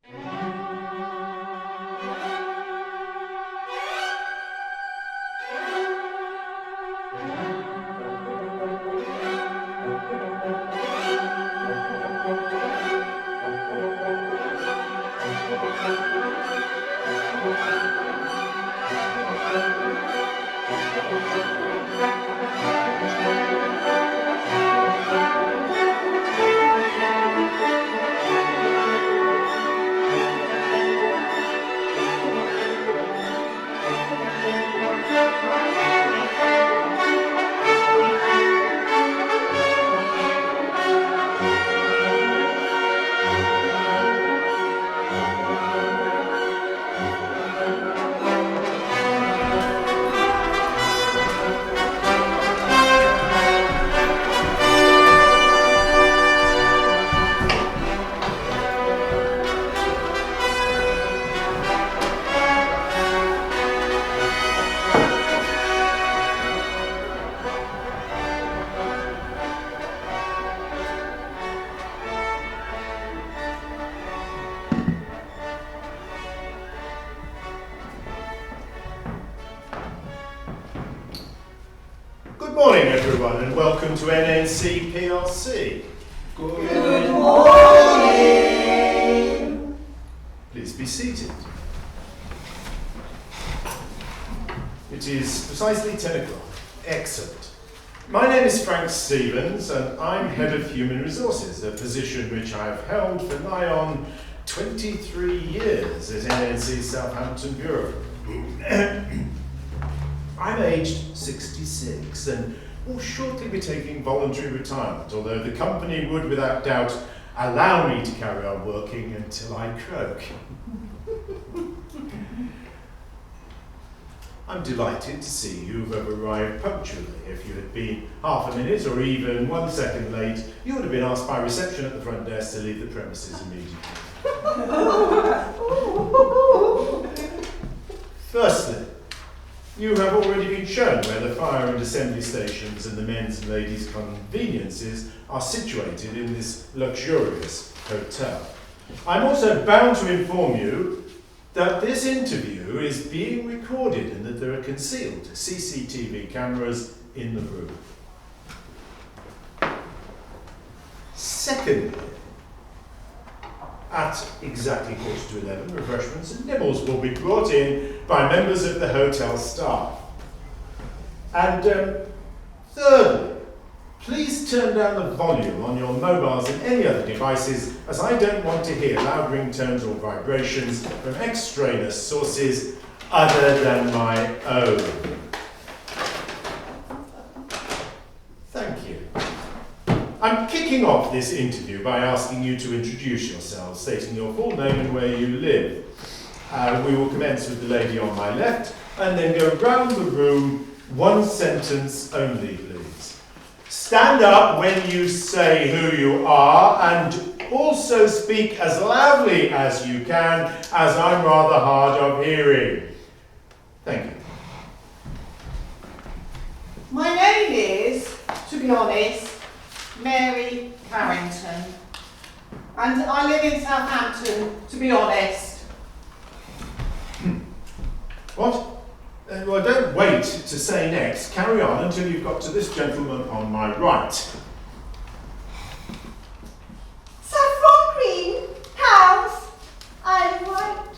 Good morning, everyone, and welcome to NNC PLC. Good morning! Please be seated. It is precisely 10 o'clock. Excellent. My name is Frank Stevens, and I'm Head of Human Resources, a position which I've held for nigh on 23 years at NNC Southampton Bureau. I'm aged 66 and will shortly be taking voluntary retirement, although the company would without doubt allow me to carry on working until I croak. I'm delighted to see you have arrived punctually. If you had been half a minute or even 1 second late, you would have been asked by reception at the front desk to leave the premises immediately. Firstly, you have already been shown where the fire and assembly stations and the men's and ladies' conveniences are situated in this luxurious hotel. I'm also bound to inform you that this interview is being recorded and that there are concealed CCTV cameras in the room. Secondly, at exactly 11:15, refreshments and nibbles will be brought in by members of the hotel staff. And thirdly, please turn down the volume on your mobiles and any other devices, as I don't want to hear loud ringtones or vibrations from extraneous sources other than my own. Thank you. I'm kicking off this interview by asking you to introduce yourselves, stating your full name and where you live. We will commence with the lady on my left and then go round the room, one sentence only, please. Stand up when you say who you are and also speak as loudly as you can, as I'm rather hard of hearing. Thank you. My name is, to be honest, Mary Carrington, and I live in Southampton, to be honest. What? Well, don't wait to say next. Carry on until you've got to this gentleman on my right. Saffron green, house, I'm white.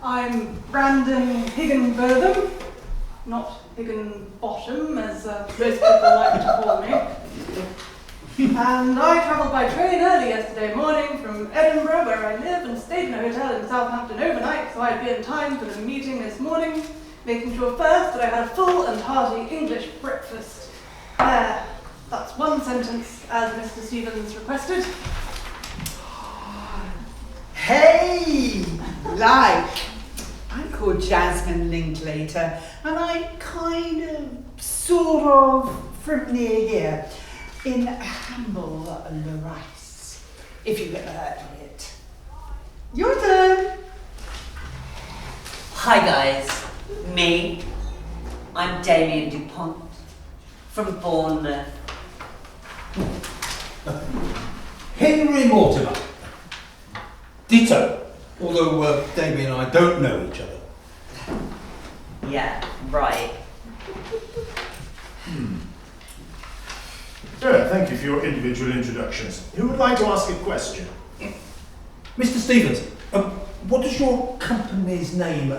I'm Brandon Higginbotham, not Higginbottom, as most people like to call me. And I travelled by train early yesterday morning from Edinburgh, where I live, and stayed in a hotel in Southampton overnight, so I'd be in time for the meeting this morning, making sure first that I had a full and hearty English breakfast. That's one sentence, as Mr. Stevens requested. Hey! I'm called Jasmine Linklater, and I'm sort of from near here, in Hamble, Larice, if you've ever heard of it. Your turn! Hi guys, me. I'm Damien DuPont from Bournemouth. Henry Mortimer. Ditto. Although Damien and I don't know each other. Yeah, right. Good, thank you for your individual introductions. Who would like to ask a question? Mr. Stevens, what does your company's name,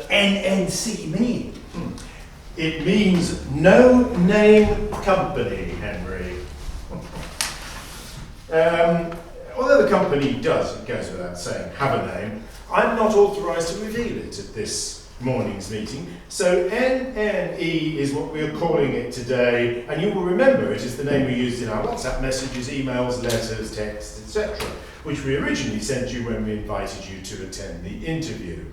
NNC, mean? It means No Name Company, Henry. Although the company does, it goes without saying, have a name, I'm not authorised to reveal it at this morning's meeting. So NNE is what we are calling it today, and you will remember it is the name we used in our WhatsApp messages, emails, letters, texts, etc., which we originally sent you when we invited you to attend the interview.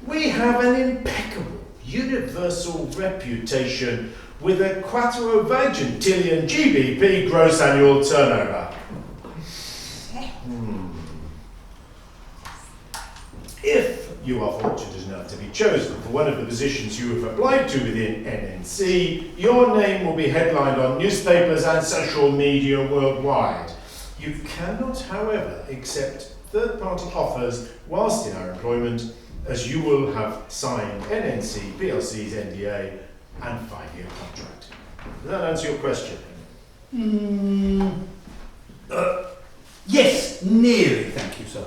We have an impeccable, universal reputation with a quattuorvigintillion GBP gross annual turnover. If you are fortunate enough to be chosen for one of the positions you have applied to within NNC, your name will be headlined on newspapers and social media worldwide. You cannot, however, accept third-party offers whilst in our employment, as you will have signed NNC PLC's NDA and 5-year contract. Does that answer your question? Yes, nearly, thank you, sir.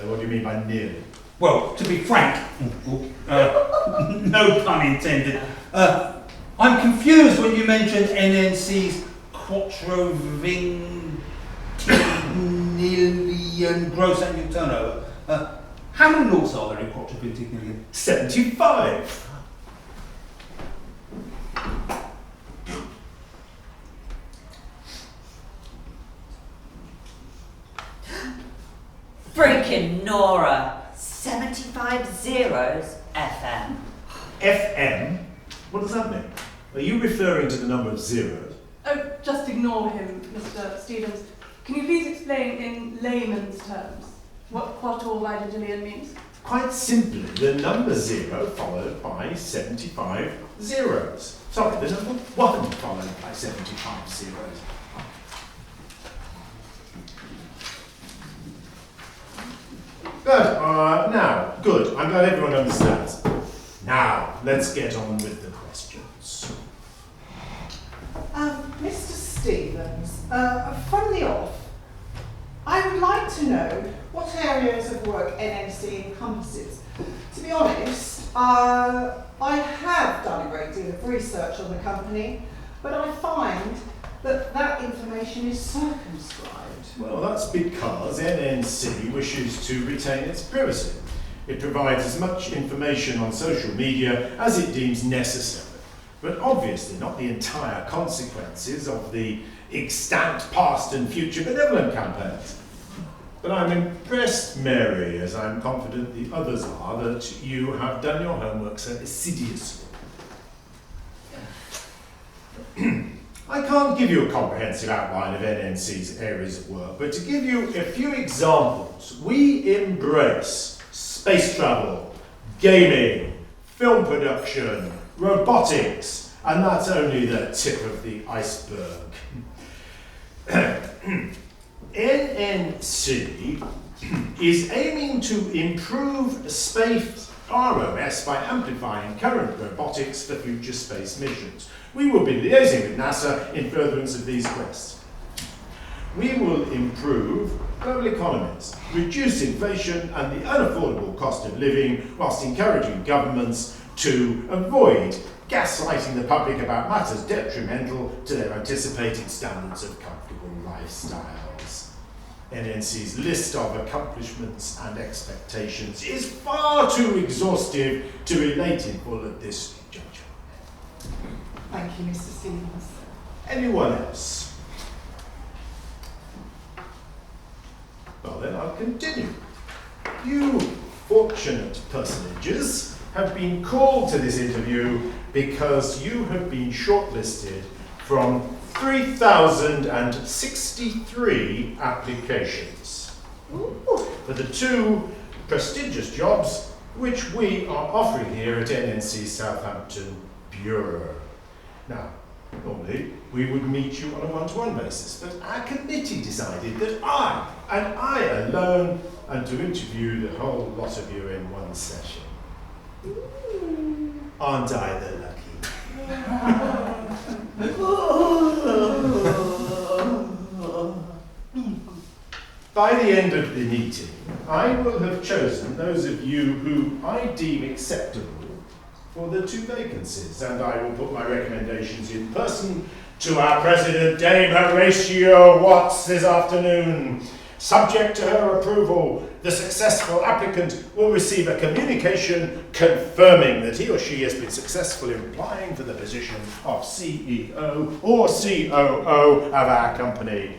What do you mean by nearly? Well, to be frank, no pun intended, I'm confused when you mentioned NNC's quattuorvigintillion gross annual turnover. How many noughts are there in quattuorvigintillion? 75. Freaking Nora. 75 zeros FM. FM? What does that mean? Are you referring to the number of zeros? Oh, just ignore him, Mr. Stevens. Can you please explain in layman's terms what quattuorvigintillion means? Quite simply, the number 0 followed by 75 zeros. Sorry, the number 1 followed by 75 zeros. Good. I'm glad everyone understands. Now, let's get on with the questions. Mr. Stevens, from the off, I would like to know what areas of work NNC encompasses. To be honest, I have done a great deal of research on the company, but I find that information is circumscribed. Well, that's because NNC wishes to retain its privacy. It provides as much information on social media as it deems necessary, but obviously not the entire consequences of the extant past and future benevolent campaigns. But I'm impressed, Mary, as I'm confident the others are, that you have done your homework so assiduously. I can't give you a comprehensive outline of NNC's areas of work, but to give you a few examples, we embrace space travel, gaming, film production, robotics, and that's only the tip of the iceberg. NNC is aiming to improve space ROS by amplifying current robotics for future space missions. We will be liaising with NASA in furtherance of these quests. We will improve global economies, reduce inflation and the unaffordable cost of living, whilst encouraging governments to avoid gaslighting the public about matters detrimental to their anticipated standards of comfortable lifestyles. NNC's list of accomplishments and expectations is far too exhaustive to relate in full at this juncture. Thank you, Mr. Stevens. Anyone else? Well then, I'll continue. You fortunate personages have been called to this interview because you have been shortlisted from 3,063 applications for the 2 prestigious jobs which we are offering here at NNC Southampton Bureau. Now, Normally, we would meet you on a one-to-one basis, but our committee decided that I, and I alone, and to interview the whole lot of you in one session. Aren't I the lucky? By the end of the meeting, I will have chosen those of you who I deem acceptable for the 2 vacancies, and I will put my recommendations in person to our President, Dame Horatio Watts, this afternoon. Subject to her approval, the successful applicant will receive a communication confirming that he or she has been successful in applying for the position of CEO or COO of our company.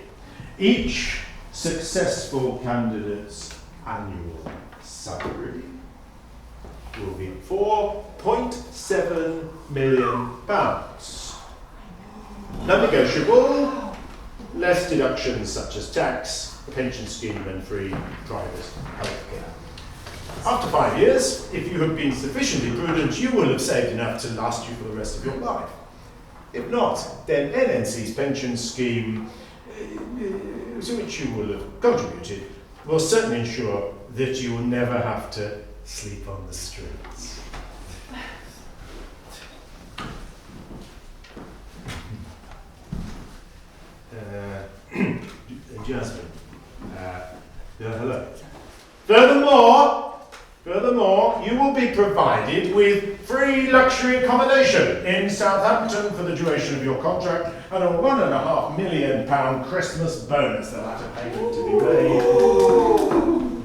Each successful candidate's annual salary will be £4.7 million. Non-negotiable, less deductions such as tax, pension scheme and free private healthcare. After 5 years, if you have been sufficiently prudent, you will have saved enough to last you for the rest of your life. If not, then NNC's pension scheme, to which you will have contributed, will certainly ensure that you will never have to sleep on the streets. Jasmine. Hello. Furthermore, you will be provided with free luxury accommodation in Southampton for the duration of your contract and a £1.5 million Christmas bonus, the latter payment to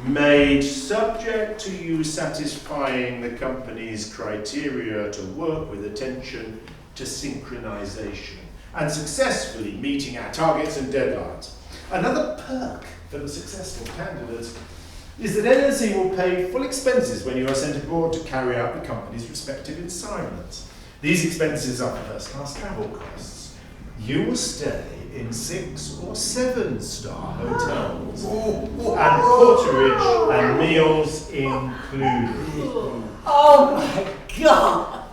be made subject to you satisfying the company's criteria to work with attention to synchronisation and successfully meeting our targets and deadlines. Another perk for the successful candidates is that NNC will pay full expenses when you are sent abroad to carry out the company's respective assignments. These expenses are first-class travel costs. You will stay in 6 or 7-star hotels and porterage and meals included. Oh my God!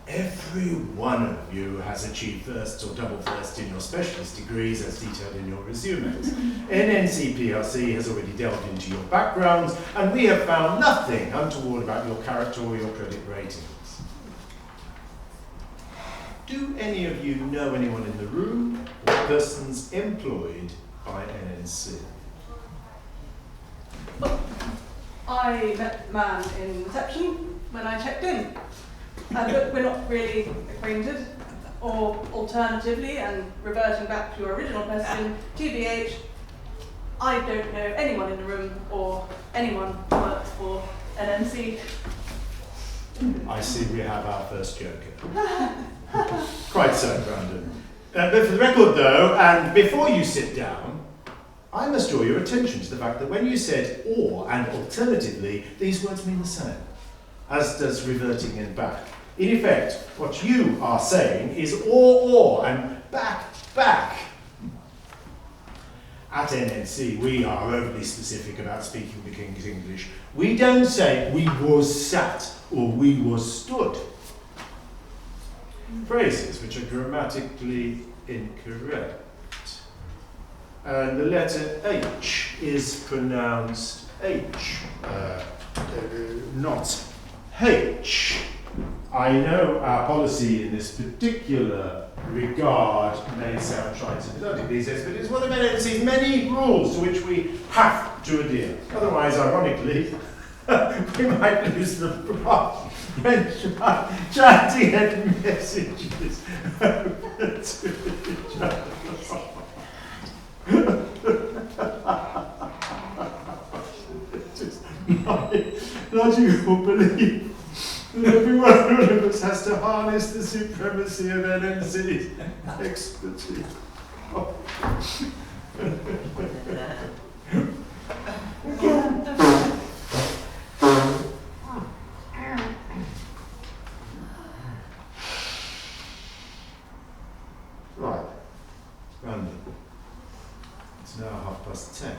Every one of you has achieved first or double first in your specialist degrees as detailed in your resumes. NNC plc has already delved into your backgrounds and we have found nothing untoward about your character or your credit ratings. Do any of you know anyone in the room or persons employed by NNC? I met the man in reception when I checked in. But we're not really acquainted. Or alternatively, and reverting back to your original question, TBH, I don't know anyone in the room or anyone who works for NNC. I see we have our first joker. Quite so, Brandon. But for the record though, and before you sit down, I must draw your attention to the fact that when you said or and alternatively, these words mean the same, as does reverting and back. In effect, what you are saying is or and back. At NNC, we are overly specific about speaking the King's English. We don't say we was sat or we was stood. Phrases which are grammatically incorrect. And the letter H is pronounced H, not H. I know our policy in this particular regard may sound trite and pedantic these days, but it's one of NNC's many rules to which we have to adhere. Otherwise, ironically, we might lose the plot when chatting and messages over to each other. It is my logical belief that every one of us has to harness the supremacy of NNC's expertise. Right, Brandon. It's now 10:30.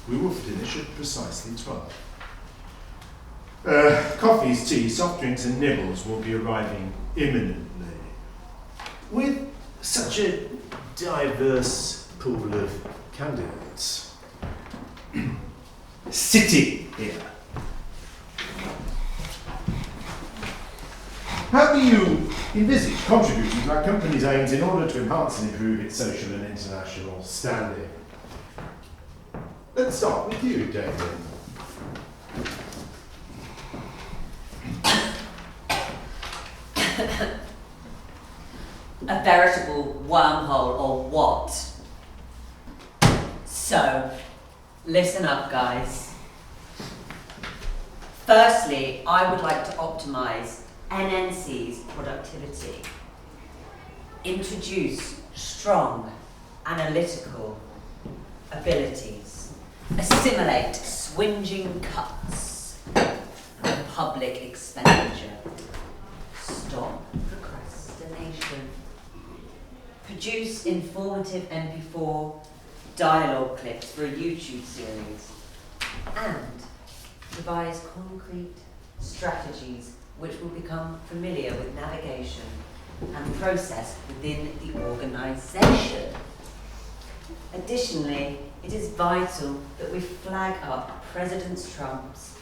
We will finish at precisely 12. Coffees, tea, soft drinks and nibbles will be arriving imminently. With such a diverse pool of candidates sitting here, how do you envisage contributing to our company's aims in order to enhance and improve its social and international standing? Let's start with you, David. A veritable wormhole or what? So, listen up, guys. Firstly, I would like to optimize NNC's productivity. Introduce strong analytical abilities. Assimilate swinging cuts and public expenditure. Stop procrastination. Produce informative MP4 dialogue clips for a YouTube series. And devise concrete strategies which will become familiar with navigation and process within the organisation. Additionally, it is vital that we flag up President Trump's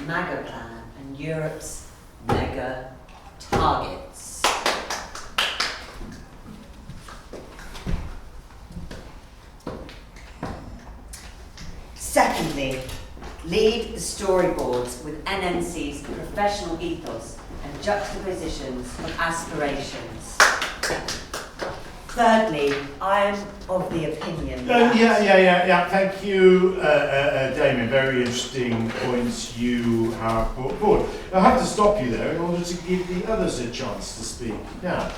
MAGA plan and Europe's mega targets. Secondly, lead the storyboards with NNC's professional ethos and juxtapositions of aspirations. Thirdly, I am of the opinion that... Yeah. Thank you, Damien. Very interesting points you have brought forward. I have to stop you there in order to give the others a chance to speak. Now,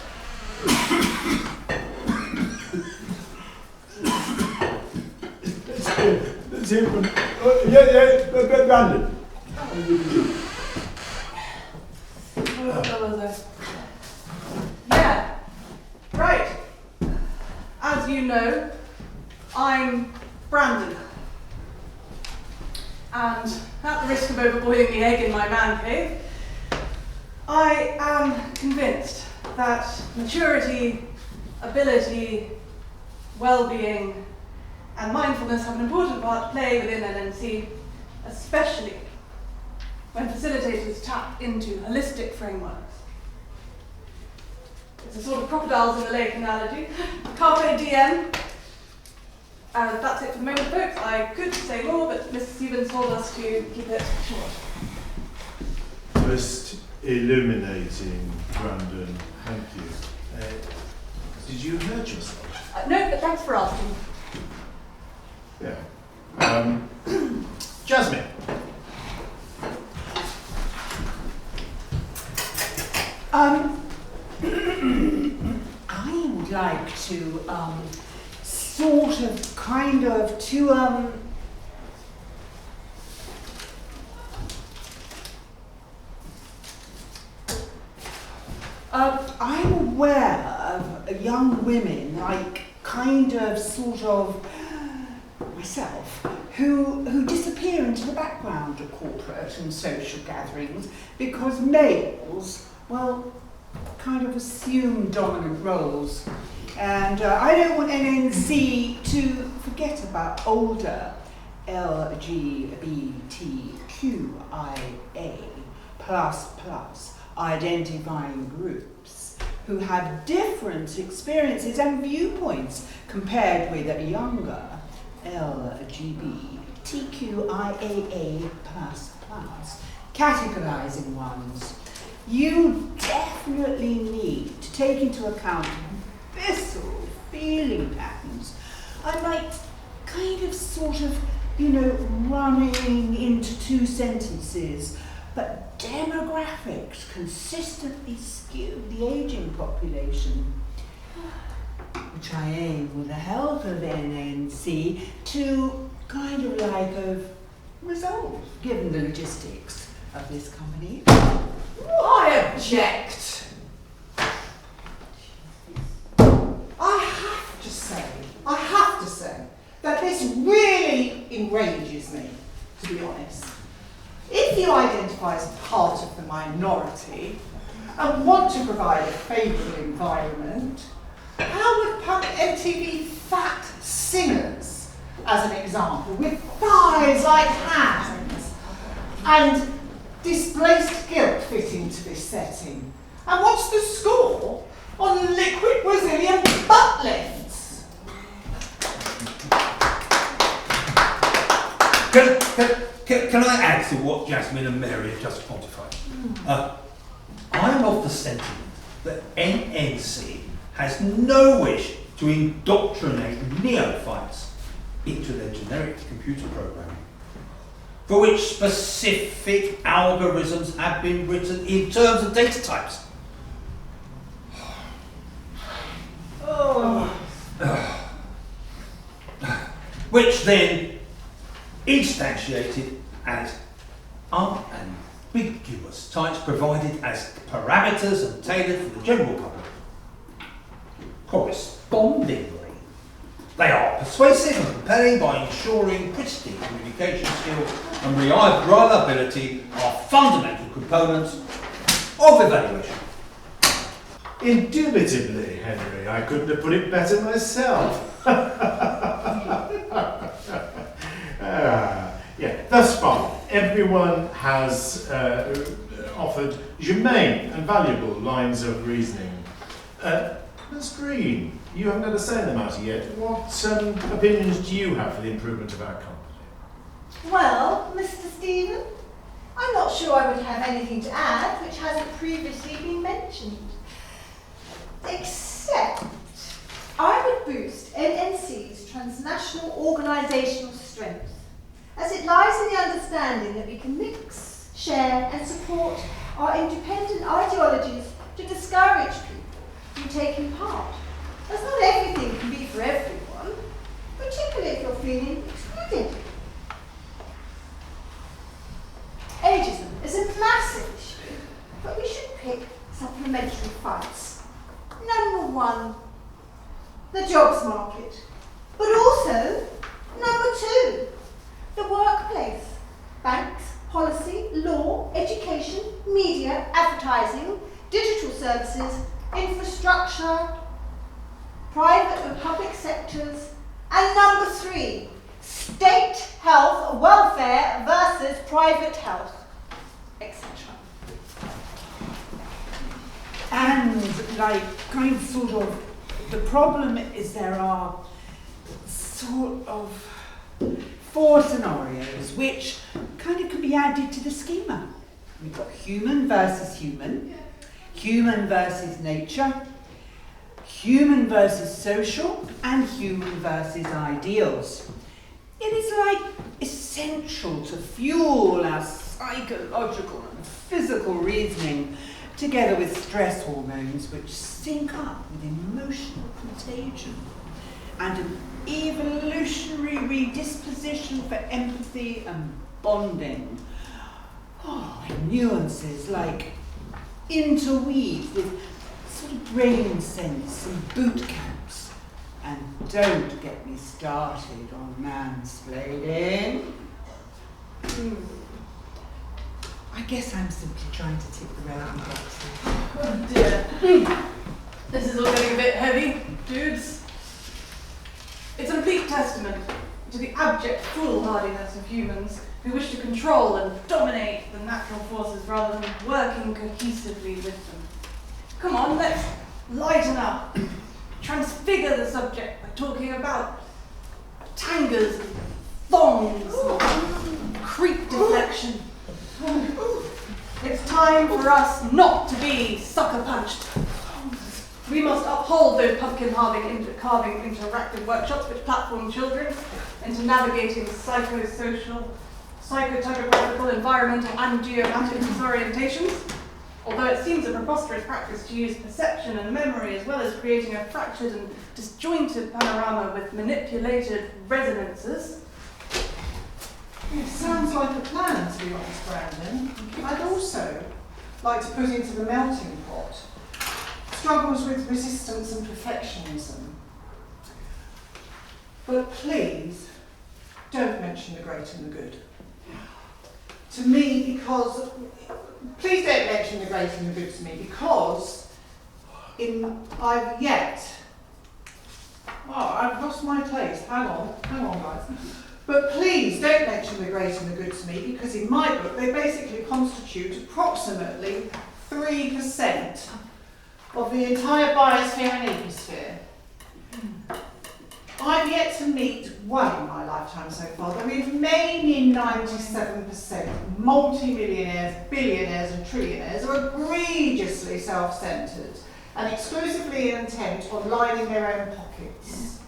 let's hear from... Brandon. Yeah, right. As you know, I'm Brandon. And at the risk of overboiling the egg in my man cave, I am convinced that maturity, ability, well-being, and mindfulness have an important part to play within NNC, especially when facilitators tap into holistic frameworks. It's a sort of crocodiles in the lake analogy. Carpe diem. That's it for the moment, folks. I could say more, but Mr. Stevens told us to keep it short. Most illuminating, Brandon. Thank you. Did you hurt yourself? No, but thanks for asking. Yeah. Jasmine. I would like to, I'm aware of young women, myself, who disappear into the background of corporate and social gatherings because males, assume dominant roles. And I don't want NNC to forget about older LGBTQIA+ identifying groups who have different experiences and viewpoints compared with younger LGBTQIAA+, categorizing ones. You definitely need to take into account visceral feeling patterns. I'm running into two sentences, but demographics consistently skew the aging population, which I aim with the help of NNC to resolve, given the logistics of this company. I object. I have to say that this really enrages me, to be honest. If if you identify as part of the minority and want to provide a favourable environment, how would punk MTV fat singers, as an example, with thighs like hands, and displaced guilt fit into this setting? And what's the score on liquid Brazilian butt lifts? Can I add to what Jasmine and Mary have just quantified? I'm of the sentiment that NNC has no wish to indoctrinate neophytes into their generic computer programming, for which specific algorithms have been written in terms of data types. Which then instantiated as unambiguous types provided as parameters and tailored for the general public. Correspondingly, they are persuasive and compelling by ensuring pristine communication skills and reliability are fundamental components of evaluation. Indubitably, Henry. I couldn't have put it better myself. Yeah, thus far, everyone has offered germane and valuable lines of reasoning. Ms. Green, you haven't had a say in the matter yet. What opinions do you have for the improvement of our company? Well, Mr. Stephen, I'm not sure I would have anything to add which hasn't previously been mentioned. Except, I would boost NNC's transnational organisational strength, as it lies in the understanding that we can mix, share and support our independent ideologies to discourage people from taking part, as not everything can be for everyone, particularly if you're feeling excluded. Ageism is a massive issue, but we should pick supplementary fights. Number one, the jobs market, but also number two, the workplace, banks, policy, law, education, media, advertising, digital services, infrastructure, private and public sectors, and number three, state health, welfare versus private health, etc. And the problem is there are sort of 4 scenarios which kind of can be added to the schema. We've got human versus human, human versus nature, human versus social, and human versus ideals. It is like essential to fuel our psychological and physical reasoning together with stress hormones which sync up with emotional contagion and an evolutionary redisposition for empathy and bonding. And nuances like interweave with sort of brain sense and boot camps. And don't get me started on mansplaining. I guess I'm simply trying to tick the relevant boxes. Oh dear. This is all getting a bit heavy, dudes. It's a complete testament to the abject foolhardiness of humans who wish to control and dominate the natural forces rather than working cohesively with them. Come on, let's lighten up. Transfigure the subject by talking about tangas, and thongs, and creep deflection. It's time for us not to be sucker punched. We must uphold those pumpkin carving interactive workshops which platform children into navigating psychosocial, psychotopographical, environmental and geomatic disorientations. Although it seems a preposterous practice to use perception and memory as well as creating a fractured and disjointed panorama with manipulated resonances. It sounds like a plan, to be honest, Brandon. I'd also like to put into the melting pot struggles with resistance and perfectionism. But please, don't mention the great and the good. to me because, please don't mention the great and the good to me, because I've lost my place. Hang on guys. But please don't mention the great and the good to me, because in my book they basically constitute approximately 3% of the entire biosphere and ecosphere. I've yet to meet one in my lifetime so far. The remaining 97%, multi-millionaires, billionaires and trillionaires, are egregiously self-centred and exclusively intent on lining their own pockets.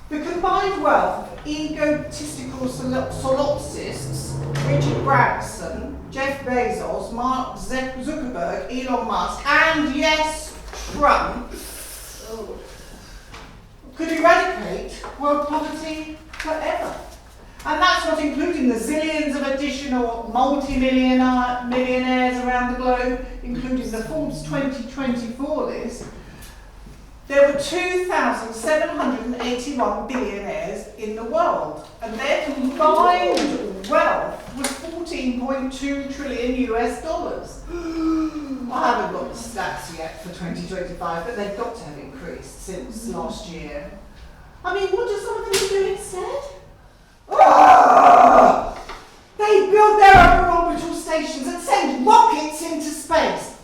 The combined wealth of egotistical solipsists, Richard Branson, Jeff Bezos, Mark Zuckerberg, Elon Musk, and yes, Trump, could eradicate world poverty forever. And that's not including the zillions of additional multi-millionaires around the globe, including the Forbes 2024 list. There were 2,781 billionaires in the world, and their combined wealth was $14.2 trillion US. I haven't got the stats yet for 2025, but they've got to have increased since last year. I mean, what do some of them do instead? Oh! They build their own orbital stations and send rockets into space.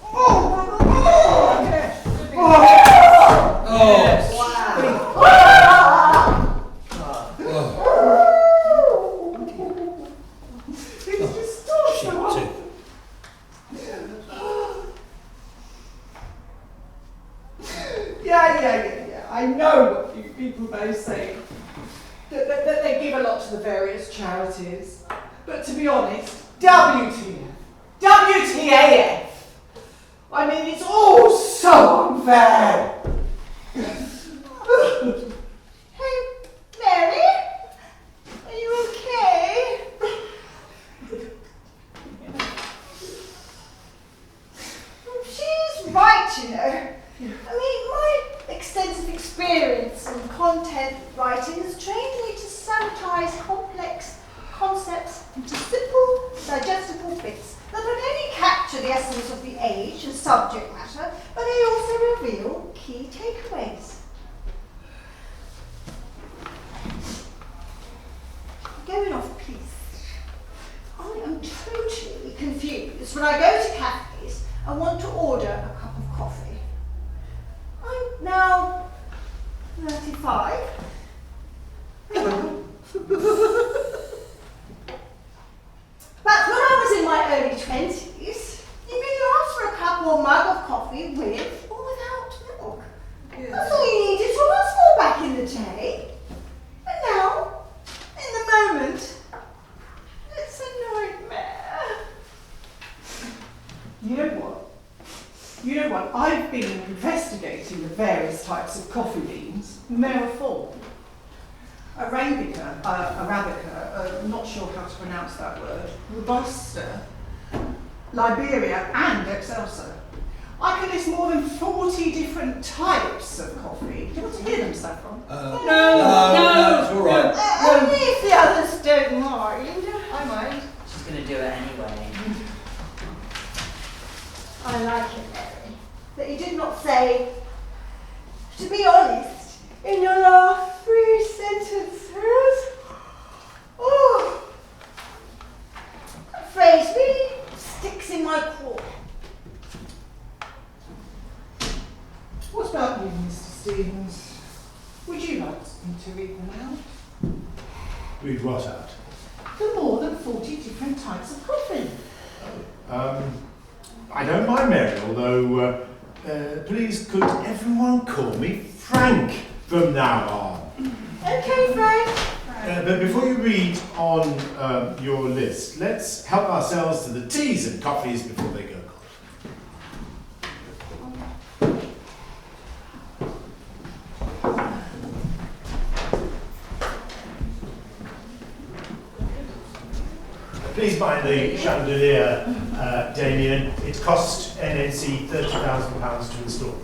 Yeah. I know what you people may say, that they give a lot to the various charities. But to be honest, WTF. I mean, it's all so unfair. Hey, Mary? Are you okay? She's right, you know. I mean, my extensive experience in content writing has trained me to sanitize complex concepts into simple, digestible bits that not only capture the essence of the age and subject matter, but they also reveal key takeaways. Going off piece, I am totally confused when I go to cafes and want to order a cup of coffee. I'm now 35. But when I was in my early 20s, you could ask for a cup or mug of coffee with or without milk. Yes. That's all you needed to ask for back in the day. But now, in the moment, it's a nightmare. You know what? I've been investigating the various types of coffee beans, and there are 4. Arabica, I'm not sure how to pronounce that word, Robusta, Liberia, and Excelsa. I can list more than 40 different types of coffee. Do you want to hear them, Saffron? No, it's all right. Only if the others don't mind. I mind. She's going to do it anyway. I like it, Mary, that you did not say, to be honest, in your last 3 sentences. Oh, that phrase really sticks in my craw. What about you, Mr. Stevens? Would you like me to read them out? Read what out? The more than 40 different types of coffee. I don't mind, Mary, although please could everyone call me Frank from now on? Okay, Frank. But before you read on your list, let's help ourselves to the teas and coffees before they go cold. Please mind the chandelier, Damien. It cost NNC £30,000 to install.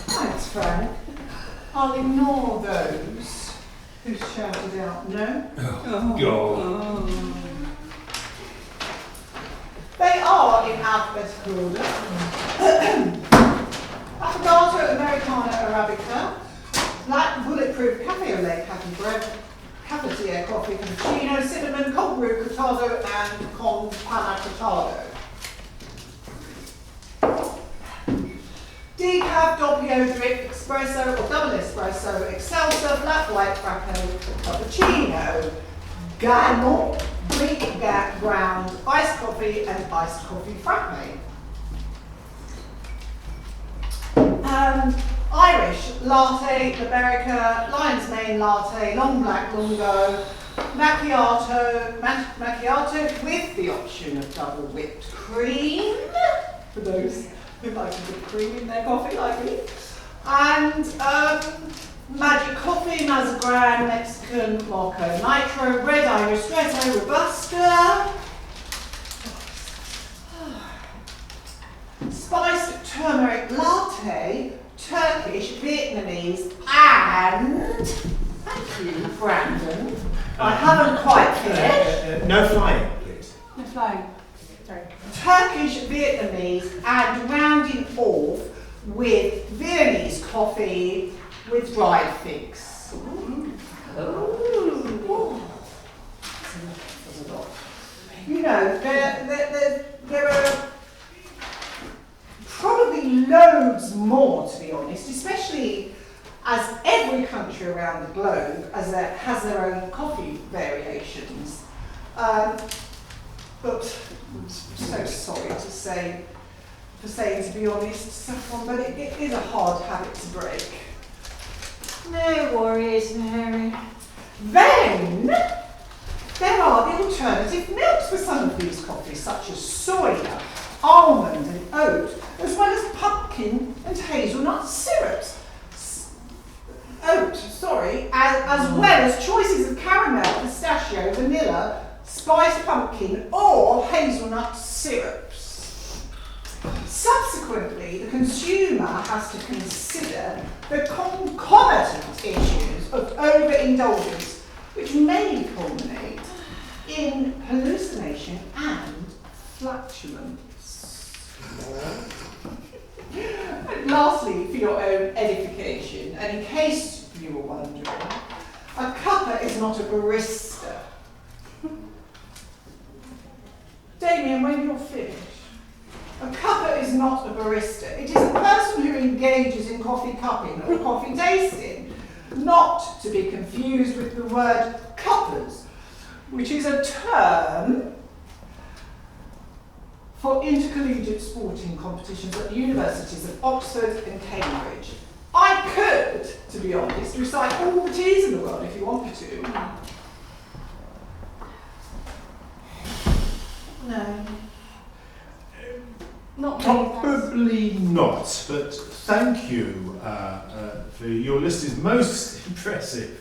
Thanks, Frank. I'll ignore those who shouted out no. God. They are in alphabetical order. Affogato, Americano, Arabica, black bulletproof cafe au lait, cafe bread, cafetiere coffee, cappuccino, cinnamon, cold brew, cortado, and con panna cortado. Decaf, doppio, drip, espresso or double espresso, excelsior, flat white, frappo, cappuccino, Gano, Greek ground, iced coffee and iced coffee frappe. Irish, latte, Liberica, lion's mane latte, long black, lungo, macchiato with the option of double whipped cream, for those who like to put cream in their coffee like me, and magic coffee, Mazagran, Mexican, Mocha, Nitro, Red Irish, Rossetto, Robusta, spiced turmeric latte, Turkish, Vietnamese, and, thank you, Brandon, I haven't quite finished. No flying, please. No flying. Sorry. Turkish, Vietnamese, and rounding off with Viennese coffee with dried figs. Ooh. You know, there are probably loads more, to be honest, especially as every country around the globe has their own coffee variations. But I'm so sorry to say, to be honest, Saffron, but it is a hard habit to break. No worries, Mary. Then there are the alternative milks for some of these coffees, such as soya, almond and oat, as well as pumpkin and hazelnut syrups. As well as choices of caramel, pistachio, vanilla, spiced pumpkin or hazelnut syrups. Subsequently, the consumer has to consider the concomitant issues of overindulgence, which may culminate in hallucination and flatulence. And lastly, for your own edification, and in case you were wondering, a cuppa is not a barista. Damien, when you're finished, a cuppa is not a barista. It is a person who engages in coffee cupping or coffee tasting, not to be confused with the word cuppers, which is a term for intercollegiate sporting competitions at the universities of Oxford and Cambridge. I could, to be honest, recite all the teas in the world if you want me to. No. Not many, thanks. Probably not, but thank you for your list is most impressive.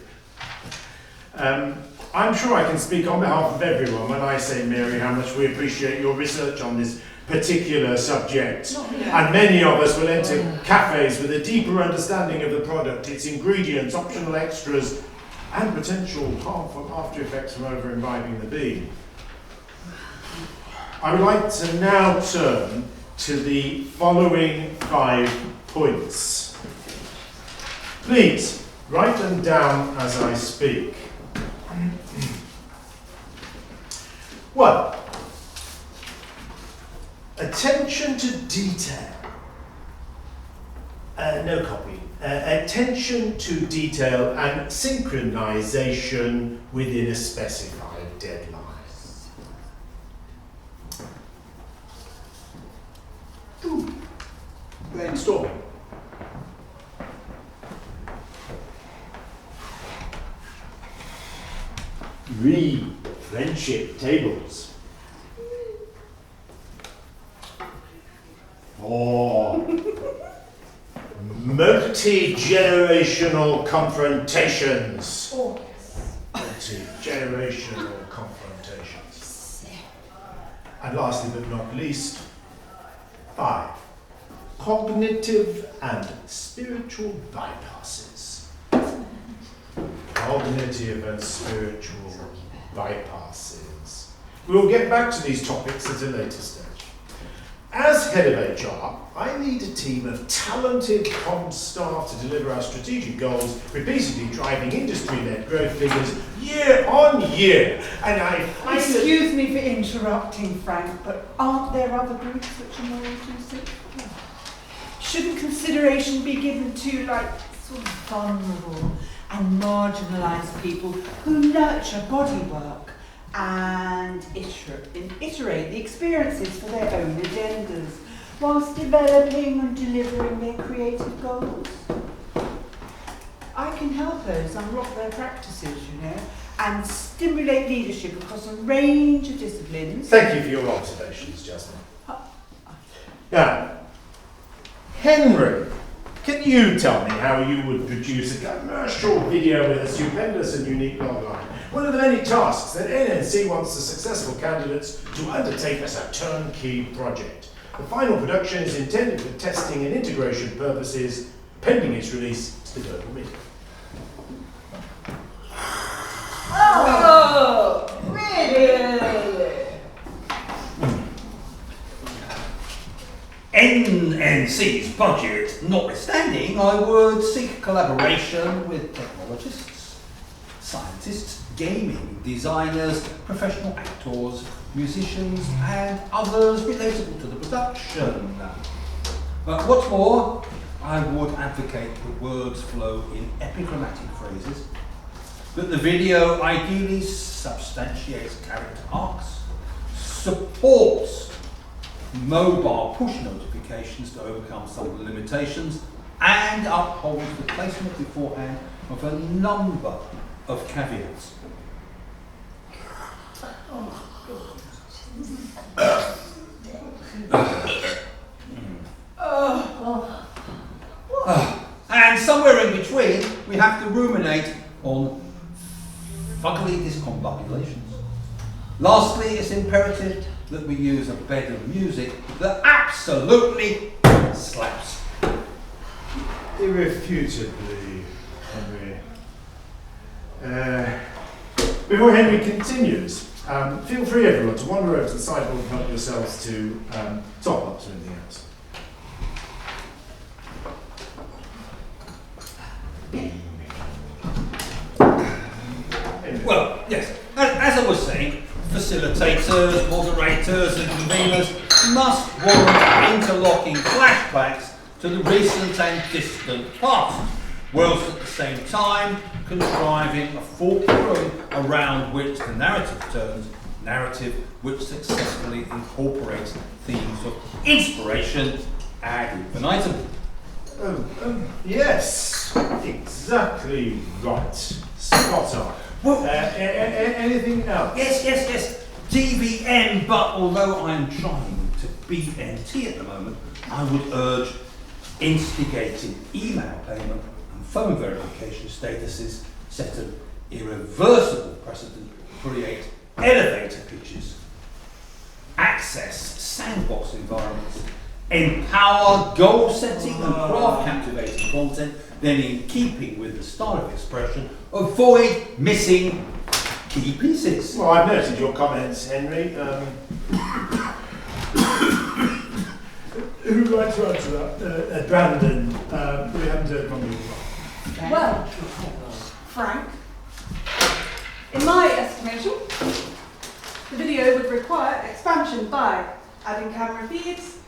I'm sure I can speak on behalf of everyone when I say, Mary, how much we appreciate your research on this particular subject. And many of us will enter cafes with a deeper understanding of the product, its ingredients, optional extras, and potential harmful after effects from over-imbibing the bean. I would like to now turn to the following 5 points. Please, write them down as I speak. 1. Attention to detail. No copy. Attention to detail and synchronization within a specified deadline. Brainstorming. friendship tables. 4. Multi-generational confrontations. Oh, Multi-generational confrontations. And lastly but not least, 5. Cognitive and spiritual bypasses. Cognitive and spiritual bypasses. We will get back to these topics at a later stage. As head of HR, I lead a team of talented comms staff to deliver our strategic goals, repeatedly driving industry-led growth figures year on year. And I find Excuse me for interrupting, Frank, but aren't there other groups which are more inclusive? Shouldn't consideration be given to, like, sort of vulnerable and marginalised people who nurture bodywork and iterate the experiences for their own agendas, whilst developing and delivering their creative goals? I can help those unlock their practices, and stimulate leadership across a range of disciplines. Thank you for your observations, Jasmine. Now, Henry, can you tell me how you would produce a commercial video with a stupendous and unique logline? One of the many tasks that NNC wants the successful candidates to undertake as a turnkey project. The final production is intended for testing and integration purposes, pending its release to the global media. Oh, really? NNC's budget notwithstanding, I would seek collaboration with technologists, scientists, gaming designers, professional actors, musicians, and others relatable to the production. What's more, I would advocate that words flow in epigrammatic phrases, that the video ideally substantiates character arcs, supports mobile push notifications to overcome some of the limitations, and upholds the placement beforehand of a number of caveats. And somewhere in between, we have to ruminate on fuggly discombobulations. Lastly, it's imperative that we use a bed of music that absolutely slaps. Irrefutably, Henry. Before Henry continues, feel free, everyone, to wander over to the sideboard and help yourselves to top ups or anything else. Well, yes, as I was saying, facilitators, moderators and conveners must warrant interlocking flashbacks to the recent and distant past, whilst at the same time contriving a fulcrum around which the narrative turns, narrative which successfully incorporates themes of inspiration ad infinitum. Yes, exactly right. Spot on. Well, anything else? Yes. DVM, but although I am trying to BNT at the moment, I would urge instigating email payment and phone verification statuses set an irreversible precedent to create elevator pitches, access sandbox environments, empower goal setting and craft captivating content, then in keeping with the style of expression, avoid missing key pieces. Well, I've noted your comments, Henry. Who would like to answer that? Brandon, we haven't heard from you. Well, Frank, in my estimation, the video would require expansion by adding camera feeds,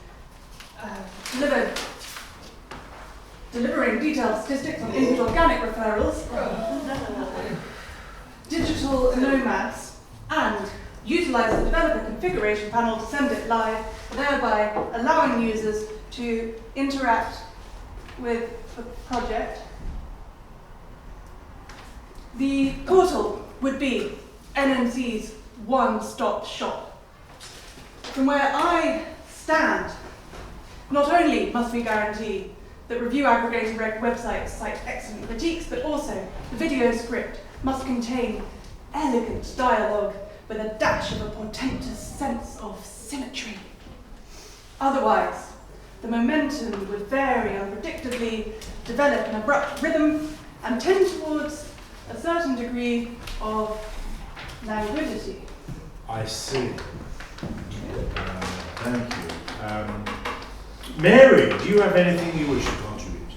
delivering detailed statistics on inorganic referrals, digital nomads, and utilize the developer configuration panel to send it live, thereby allowing users to interact with the project. The portal would be NNC's one-stop shop. From where I stand, not only must we guarantee that review aggregator websites cite excellent critiques, but also the video script must contain elegant dialogue with a dash of a portentous sense of symmetry. Otherwise, the momentum would vary unpredictably, develop an abrupt rhythm, and tend towards a certain degree of languidity. I see. Thank you. Mary, do you have anything you wish to contribute?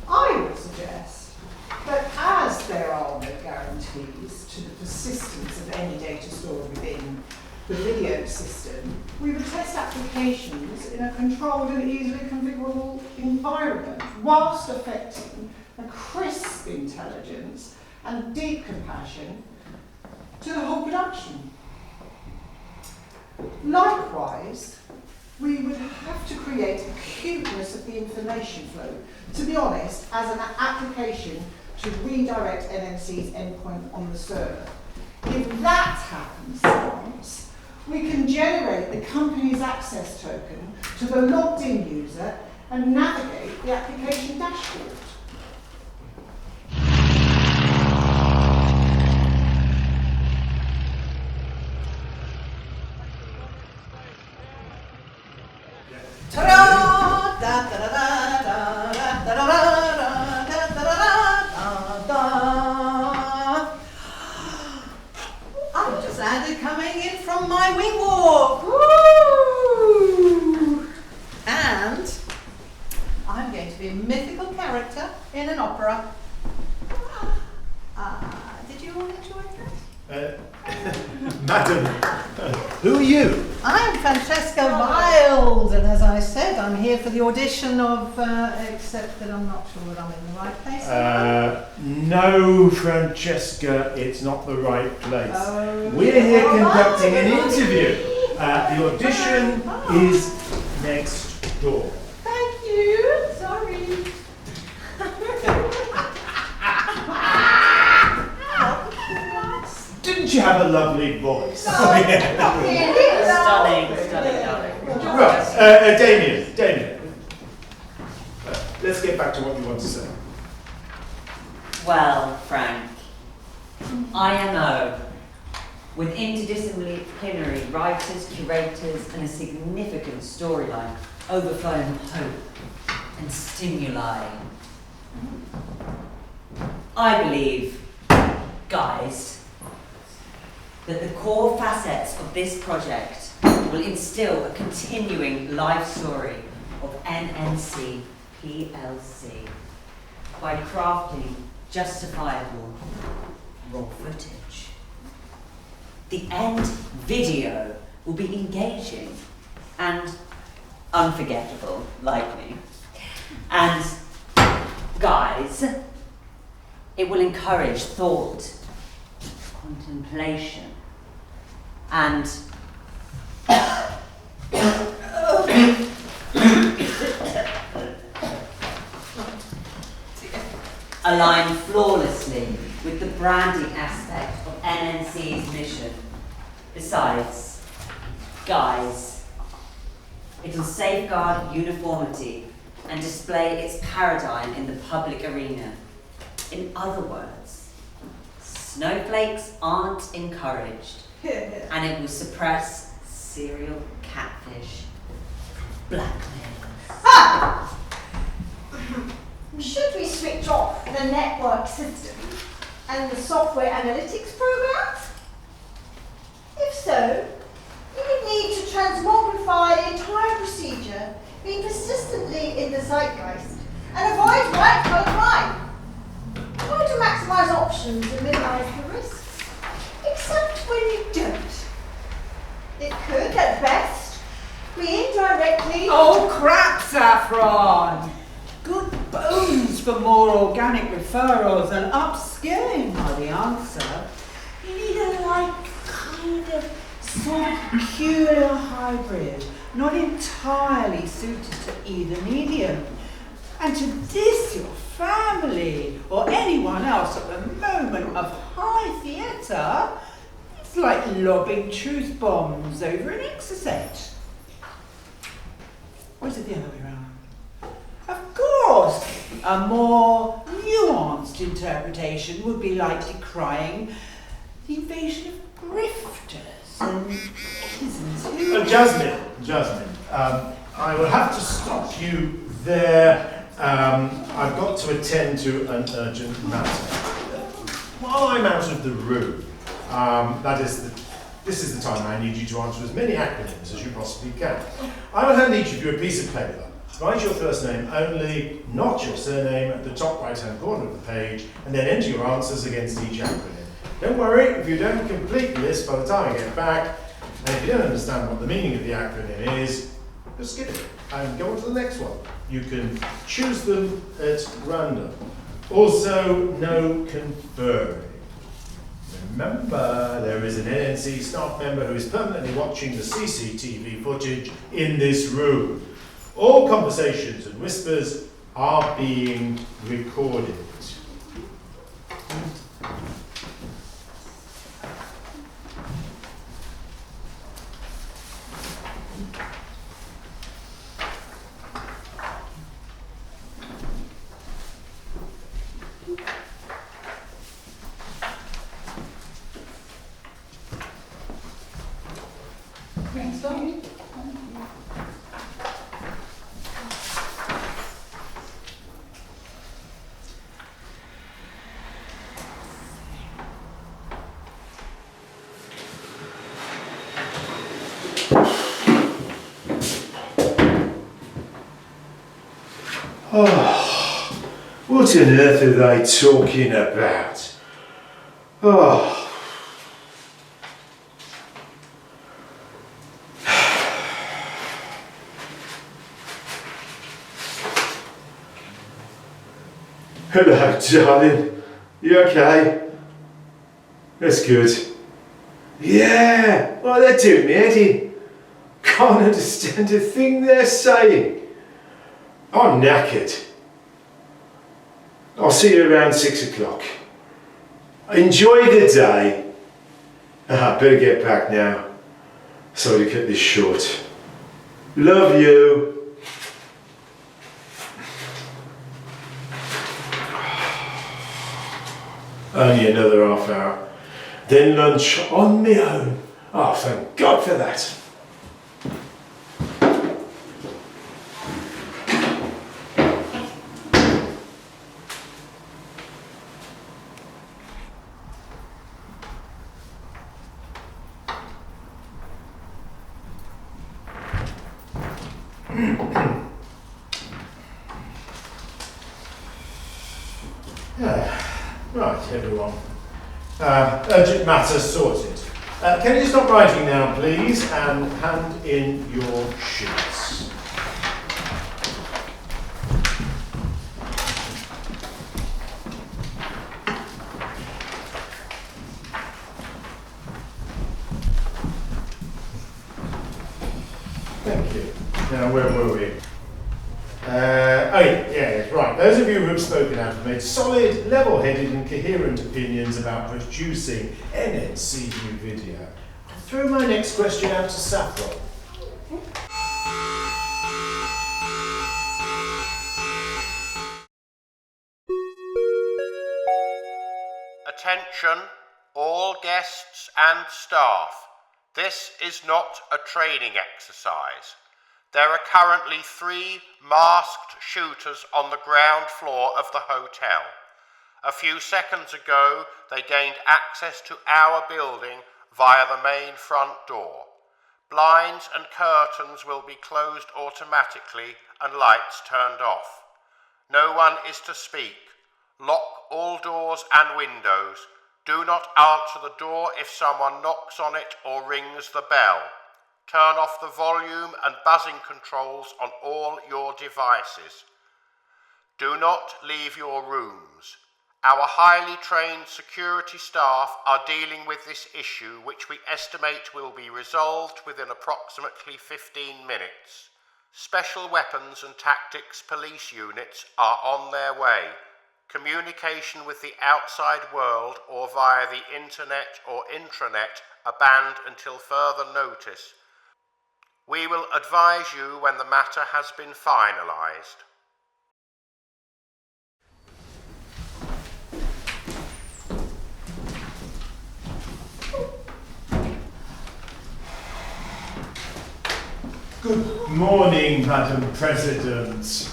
I would suggest that as there are no guarantees to the persistence of any data stored within the video system, we would test applications in a controlled and easily configurable environment, whilst affecting a crisp intelligence and deep compassion to the whole production. Likewise, we would have to create acuteness of the information flow, to be honest, as an application to redirect NNC's endpoint on the server. If that happens once, we can generate the company's access token to the logged-in user and navigate the application dashboard. Ta-da! Da da da da da da da da da da. I just landed coming in from my wing walk. Woo! And I'm going to be a mythical character in an opera. Did you all enjoy that? Madam, who are you? I'm Francesca Wild, and as I said, I'm here for the audition of, except that I'm not sure that I'm in the right place. No, Francesca, it's not the right place. Oh, We're here all conducting right. an interview. The audition is next door. Thank you. Sorry. Didn't you have a lovely voice? Stunning, darling. Right, Damien. Let's get back to what you want to say. Well, Frank, IMO, with interdisciplinary writers, curators, and a significant storyline overflowing with hope and stimuli. I believe, guys, that the core facets of this project will instill a continuing life story of NNC PLC by crafting justifiable raw footage. The end video will be engaging and unforgettable, like me. And guys, it will encourage thought, contemplation, and align flawlessly with the branding aspect of NNC's mission. Besides, guys, it will safeguard uniformity and display its paradigm in the public arena. In other words, snowflakes aren't encouraged, and it will suppress serial catfish, blackmail. Should we switch off the network system and the software analytics programs? If so, you would need to transmogrify the entire procedure, being persistently in the zeitgeist, and avoid white-collar crime. Try to maximize options and minimize the risks, except when you don't. It could, at best, be indirectly... Oh crap, Saffron! Good bones for more organic referrals and upskilling are the answer. You need a kind of sort of peculiar hybrid, not entirely suited to either medium. And to diss your family or anyone else at the moment of high theatre. It's like lobbing truth bombs over an exocet. Or is it the other way around? Of course, a more nuanced interpretation would be like decrying the invasion of grifters and citizens who... Jasmine, I will have to stop you there. I've got to attend to an urgent matter. While I'm out of the room, this is the time I need you to answer as many acronyms as you possibly can. I will hand each of you a piece of paper. Write your first name only, not your surname, at the top right-hand corner of the page, and then enter your answers against each acronym. Don't worry if you don't complete the list by the time I get back, and if you don't understand what the meaning of the acronym is, just skip it and go on to the next one. You can choose them at random. Also, no conferring. Remember, there is an NNC staff member who is permanently watching the CCTV footage in this room. All conversations and whispers are being recorded. Oh, what on earth are they talking about? Oh. Hello, darling. You okay? That's good. Yeah, well, they're doing me head in. Can't understand a thing they're saying. I'm knackered. I'll see you around 6 o'clock. Enjoy the day. Better get back now. Sorry to cut this short. Love you. Only another half hour. Then lunch on my own. Oh, thank God for that. Right, everyone. Urgent matter sorted. Can you stop writing now, please, and hand in your sheets? Thank you. Now, where were we? Right. Those of you who have spoken out have made solid, level-headed and coherent opinions about producing NNCU video. I'll throw my next question out to Saffron. Attention, all guests and staff. This is not a training exercise. There are currently 3 masked shooters on the ground floor of the hotel. A few seconds ago, they gained access to our building via the main front door. Blinds and curtains will be closed automatically and lights turned off. No one is to speak. Lock all doors and windows. Do not answer the door if someone knocks on it or rings the bell. Turn off the volume and buzzing controls on all your devices. Do not leave your rooms. Our highly trained security staff are dealing with this issue, which we estimate will be resolved within approximately 15 minutes. Special weapons and tactics police units are on their way. communication with the outside world or via the internet or intranet are banned until further notice. We will advise you when the matter has been finalised. Good morning, Madam President.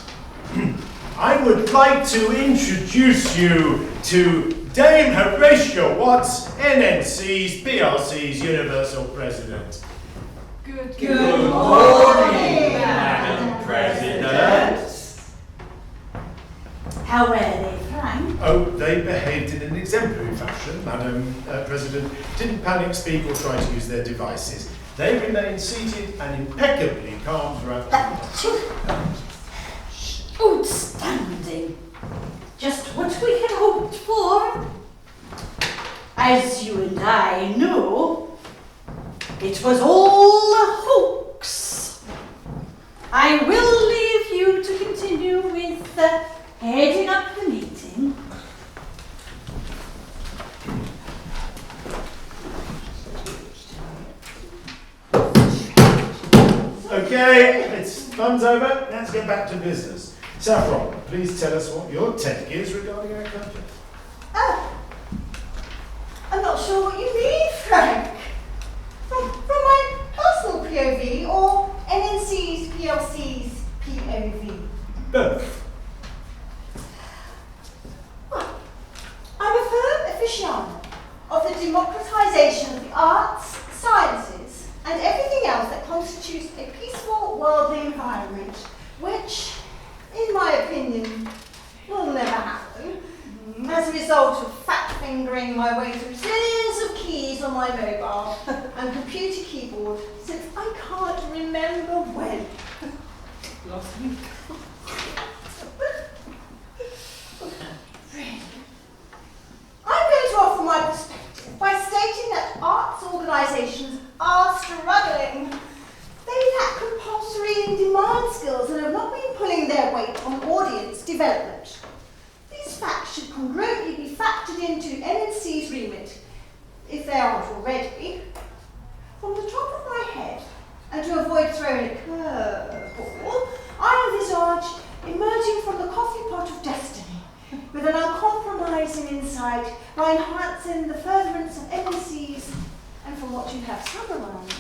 I would like to introduce you to Dame Horatio Watts, NNC's PLC's Universal President. Good morning, Madam President. How were they, Frank? Oh, they behaved in an exemplary fashion, Madam President. Didn't panic, speak or try to use their devices. They remained seated and impeccably calm throughout the meeting. Outstanding. Just what we had hoped for. As you and I know, it was all a hoax. I will leave you to continue with heading up the meeting. Okay, it's fun's over. Let's get back to business. Saffron, please tell us what your take is regarding our country. Oh, I'm not sure what you mean, Frank. From my personal POV or NNC's PLC's POV? Both. Well, I'm a firm aficionado of the democratisation of the arts, sciences, and everything else that constitutes a peaceful, worldly environment, which, in my opinion, will never happen, as a result of fat-fingering my way through zillions of keys on my mobile and computer keyboard since I can't remember when. Last week. I'm going to offer my perspective by stating that arts organisations are struggling. They lack compulsory and demand skills and have not been pulling their weight on audience development. These facts should congruently be factored into NNC's remit, if they aren't already. From the top of my head, and to avoid throwing a curveball, I envisage emerging from the coffee pot of destiny with an uncompromising insight by enhancing the furtherance of NNC's, and from what you have summarised,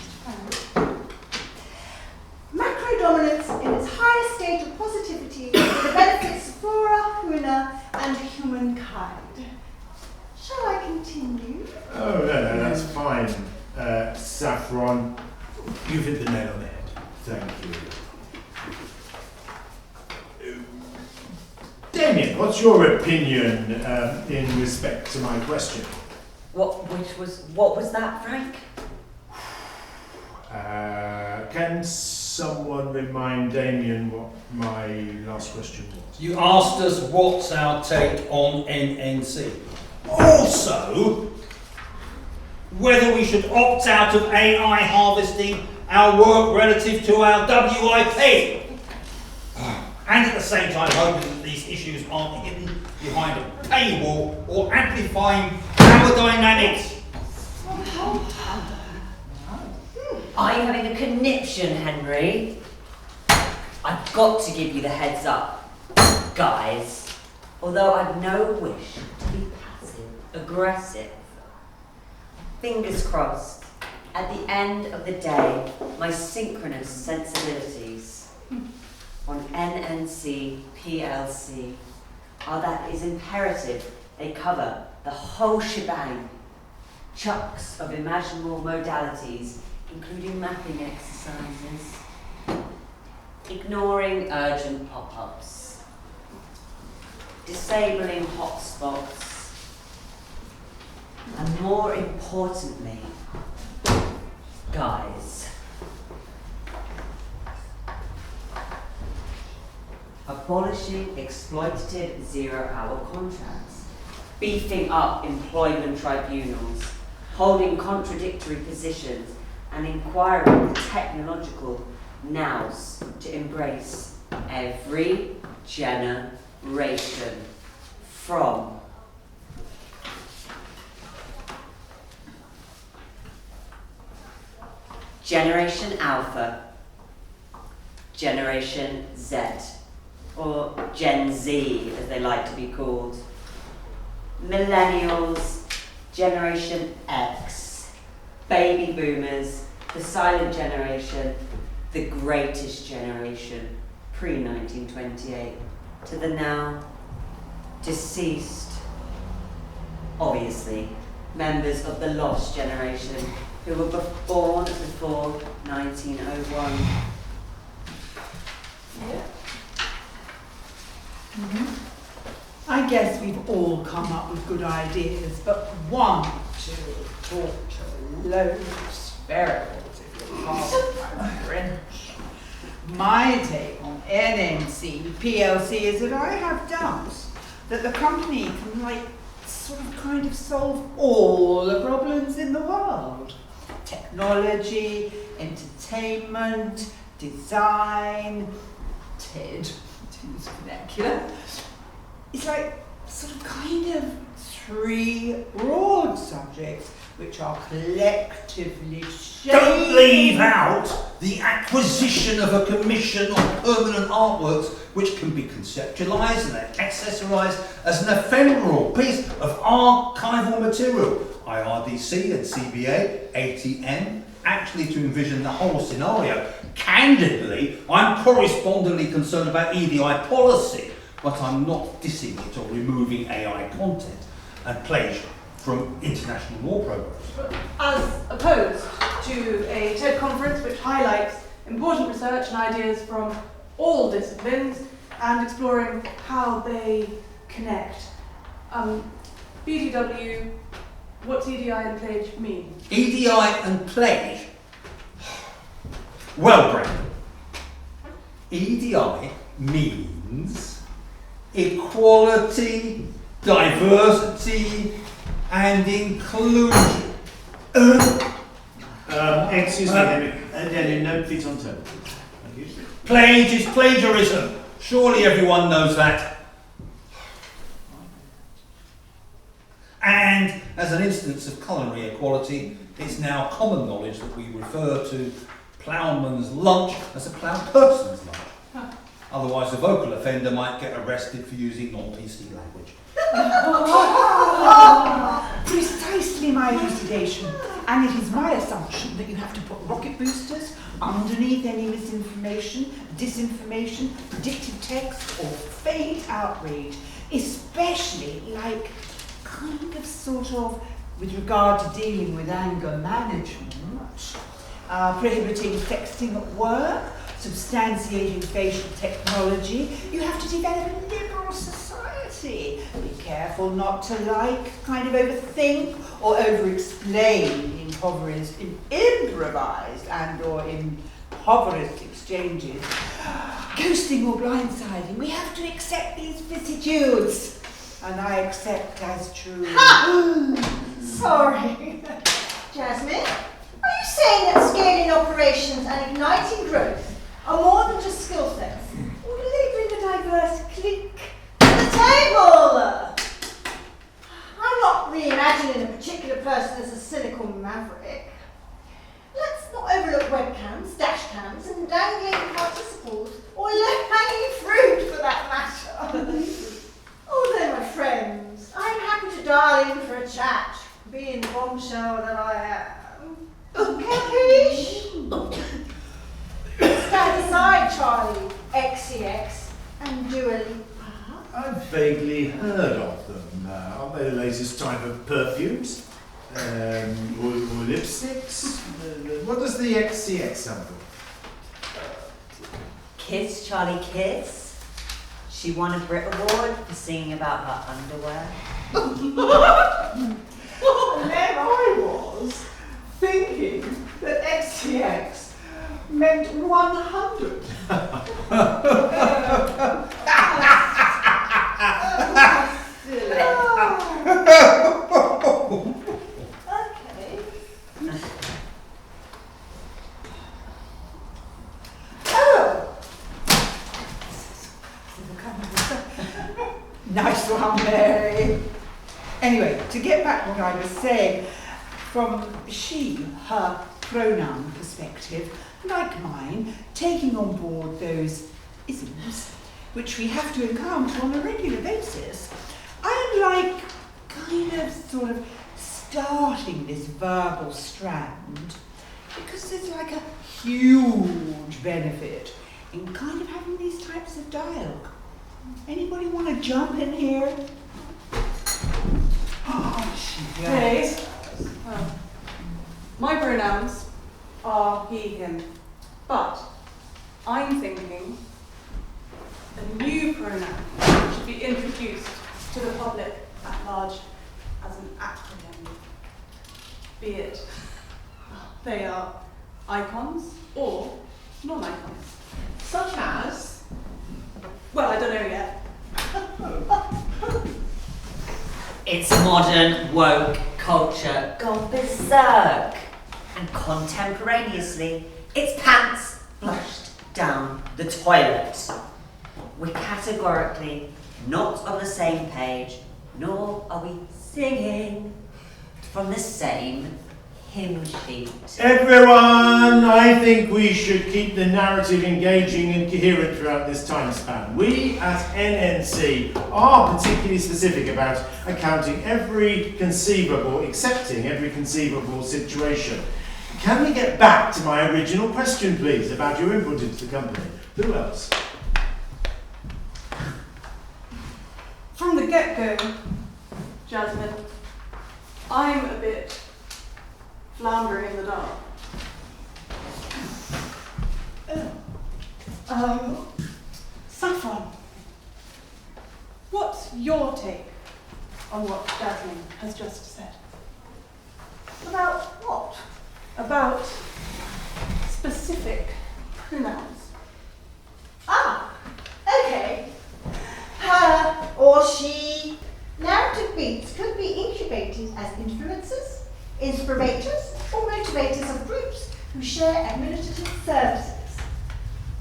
macro dominance in its highest state of positivity for the benefits of flora, fauna, and humankind. Shall I continue? Oh, no, that's fine. Saffron, you've hit the nail on the head. Thank you. Damien, what's your opinion in respect to my question? What was that, Frank? Can someone remind Damien what my last question was? You asked us what's our take on NNC. Also, whether we should opt out of AI harvesting our work relative to our WIP. And at the same time hoping that these issues aren't hidden behind a paywall or amplifying power dynamics. Are you having a conniption, Henry? I've got to give you the heads up, guys. Although I've no wish to be passive, aggressive. Fingers crossed. At the end of the day, my synchronous sensibilities on NNC PLC are that it is imperative they cover the whole shebang. Chucks of imaginable modalities, including mapping exercises, ignoring urgent pop-ups, disabling hotspots, and more importantly, guys, abolishing exploitative zero-hour contracts, beefing up employment tribunals, holding contradictory positions, and inquiring the technological nows to embrace every generation from. Generation Alpha, Generation Z, or Gen Z as they like to be called. Millennials, Generation X, Baby Boomers, the Silent Generation, the Greatest Generation, pre-1928, to the now deceased, obviously, members of the Lost Generation who were born before 1901. I guess we've all come up with good ideas, but one, two, torture, loads, variables, if you'll pardon my French. My take on NNC PLC is that I have doubts that the company can, sort of kind of solve all the problems in the world. Technology, entertainment, design, TED, to use vernacular. It's sort of kind of three broad subjects which are collectively shaped. Don't leave out the acquisition of a commission of permanent artworks which can be conceptualised and accessorised as an ephemeral piece of archival material. IRDC and CBA, ATM, actually to envision the whole scenario. Candidly, I'm correspondingly concerned about EDI policy, but I'm not dissing it or removing AI content and plagiarism from international law programs. As opposed to a TED conference which highlights important research and ideas from all disciplines and exploring how they connect. BDW, what's EDI and plage mean? EDI and plage? Well, Brandon, EDI means equality, diversity, and inclusion. Excuse me, Henry. Daniel, no, please on turn. Thank you. Plage is plagiarism. Surely everyone knows that. And as an instance of culinary equality, it's now common knowledge that we refer to ploughman's lunch as a ploughed person's lunch. Otherwise, a vocal offender might get arrested for using non-PC language. Precisely my elucidation, and it is my assumption that you have to put rocket boosters underneath any misinformation, disinformation, predictive text, or fake outrage, especially with regard to dealing with anger management, prohibiting texting at work, substantiating facial technology. You have to develop a liberal society. Be careful not to overthink or over-explain improvised and or impoverished exchanges. Ghosting or blindsiding. We have to accept these vicissitudes. And I accept as true. Sorry. Jasmine, are you saying that scaling operations and igniting growth are more than just skill sets? Or do they bring a diverse clique to the table? I'm not reimagining a particular person as a cynical maverick. Let's not overlook webcams, dash cams, and dangling participles, or low-hanging fruit for that matter. Although, my friends, I'm happy to dial in for a chat, being the bombshell that I am. Capiche? Stand aside, Charlie, XCX, and Dua Lipa. I've vaguely heard of them. Aren't they the latest type of perfumes? Or lipsticks? What does the XCX stand for? Kiss, Charlie, kiss. She won a Brit Award for singing about her underwear. And there I was, thinking that XTX meant 100. Nice one, Mary. Anyway, to get back to what I was saying, from she, her pronoun perspective, like mine, taking on board those isms, which we have to encounter on a regular basis, I like sort of starting this verbal strand because there's like a huge benefit in kind of having these types of dialogue. Anybody want to jump in here? Oh, she Okay. does. My pronouns are he, him, but I'm thinking a new pronoun should be introduced to the public at large as an acronym, be it they are icons or non-icons. Such as? Well, I don't know yet. It's modern, woke culture gone berserk. And contemporaneously, it's pants flushed down the toilet. We're categorically not on the same page, nor are we singing from the same hymn sheet. Everyone, I think we should keep the narrative engaging and coherent throughout this time span. We at NNC are particularly specific about accepting every conceivable situation. Can we get back to my original question, please, about your input into the company? Who else? From the get-go, Jasmine, I'm a bit floundering in the dark. Saffron. What's your take on what Jasmine has just said? About what? About specific pronouns. Ah, okay. Her or she. Narrative beats could be incubated as influencers, inspirators, or motivators of groups who share administrative services.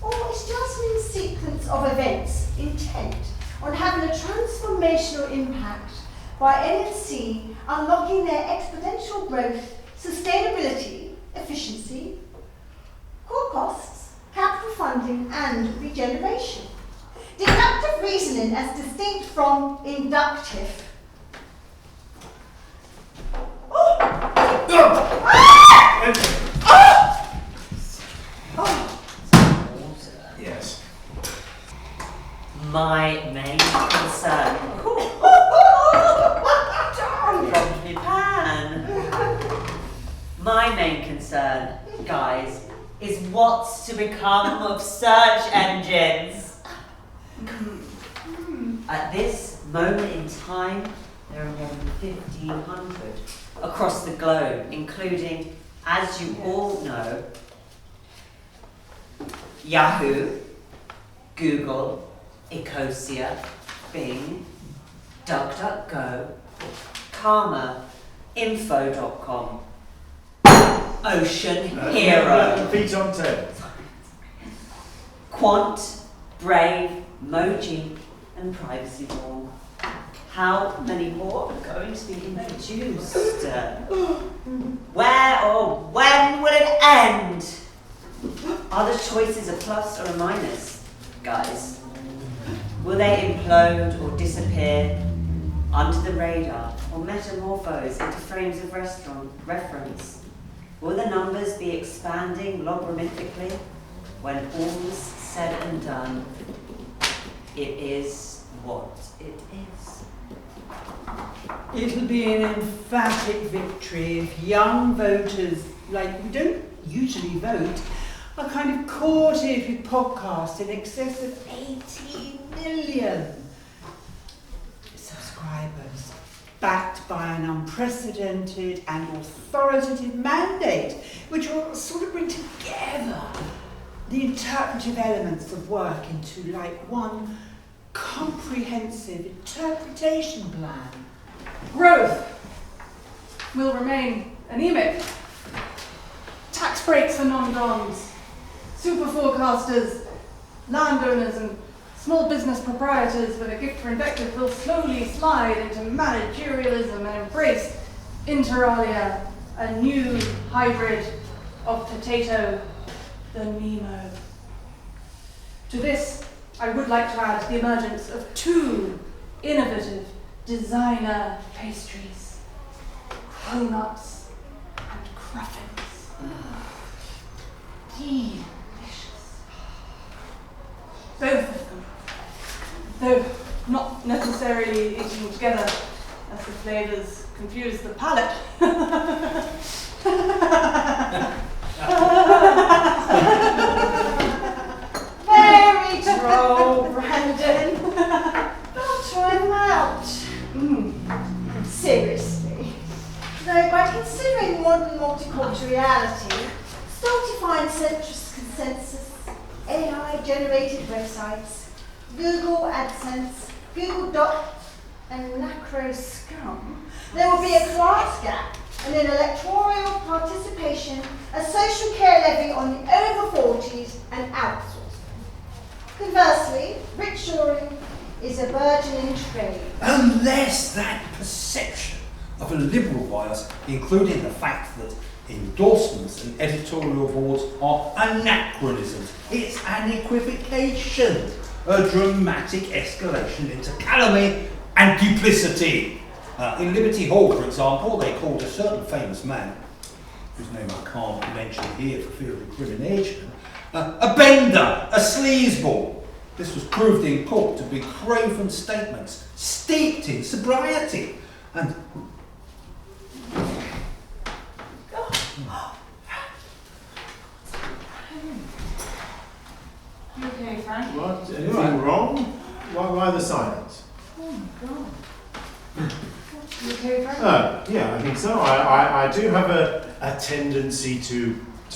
Or is Jasmine's sequence of events intent on having a transformational impact by NNC unlocking their exponential growth, sustainability, efficiency, core costs, capital funding, and regeneration? Deductive reasoning as distinct from inductive. Yes. My main concern. Dropped me pan. My main concern, guys, is what's to become of search engines. At this moment in time, there are more than 1,500 across the globe, including, as you all know, Yahoo, Google, Ecosia, Bing, DuckDuckGo, Karma, Info.com, Ocean Hero, Feet on tail. Quant, Brave, Moji, and Privacy Wall. How many more are going to be introduced? Where or when will it end? Are the choices a plus or a minus, guys? Will they implode or disappear under the radar or metamorphose into frames of reference? Will the numbers be expanding logarithmically when all's said and done? It is what it is. It'll be an emphatic victory if young voters, like who don't usually vote, are kind of courted with podcasts in excess of 80 million subscribers, backed by an unprecedented and authoritative mandate, which will sort of bring together the interpretive elements of work into like one comprehensive interpretation plan. Growth will remain anemic. Tax breaks for non-dons, super forecasters, landowners and Small business proprietors with a gift for invective will slowly slide into managerialism and embrace, inter alia, a new hybrid of potato, the Nemo. To this, I would like to add the emergence of 2 innovative designer pastries, cronuts and cruffins. Delicious. Both of them, though not necessarily eaten together, as the flavours confuse the palate. Very droll, Brandon. Don't try them out. Seriously. Though by considering modern multiculturality, stultifying centrist consensus, AI-generated websites, Google AdSense, Google Doc, and macro scum, there will be a class gap and an electoral participation, a social care levy on the over 40s and outsourcing. Conversely, rickshoring is a burgeoning trade. Unless that perception of a liberal bias, including the fact that endorsements and editorial boards are anachronisms. It's an equivocation, a dramatic escalation into calumny and duplicity. In Liberty Hall, for example, they called a certain famous man, whose name I can't mention here for fear of incrimination, a bender, a sleazeball. This was proved in court to be craven statements, steeped in sobriety, and You okay, Frank? What? Anything wrong? Why the silence? Oh my god. You okay, Frank? Yeah, I think so. I do have a tendency to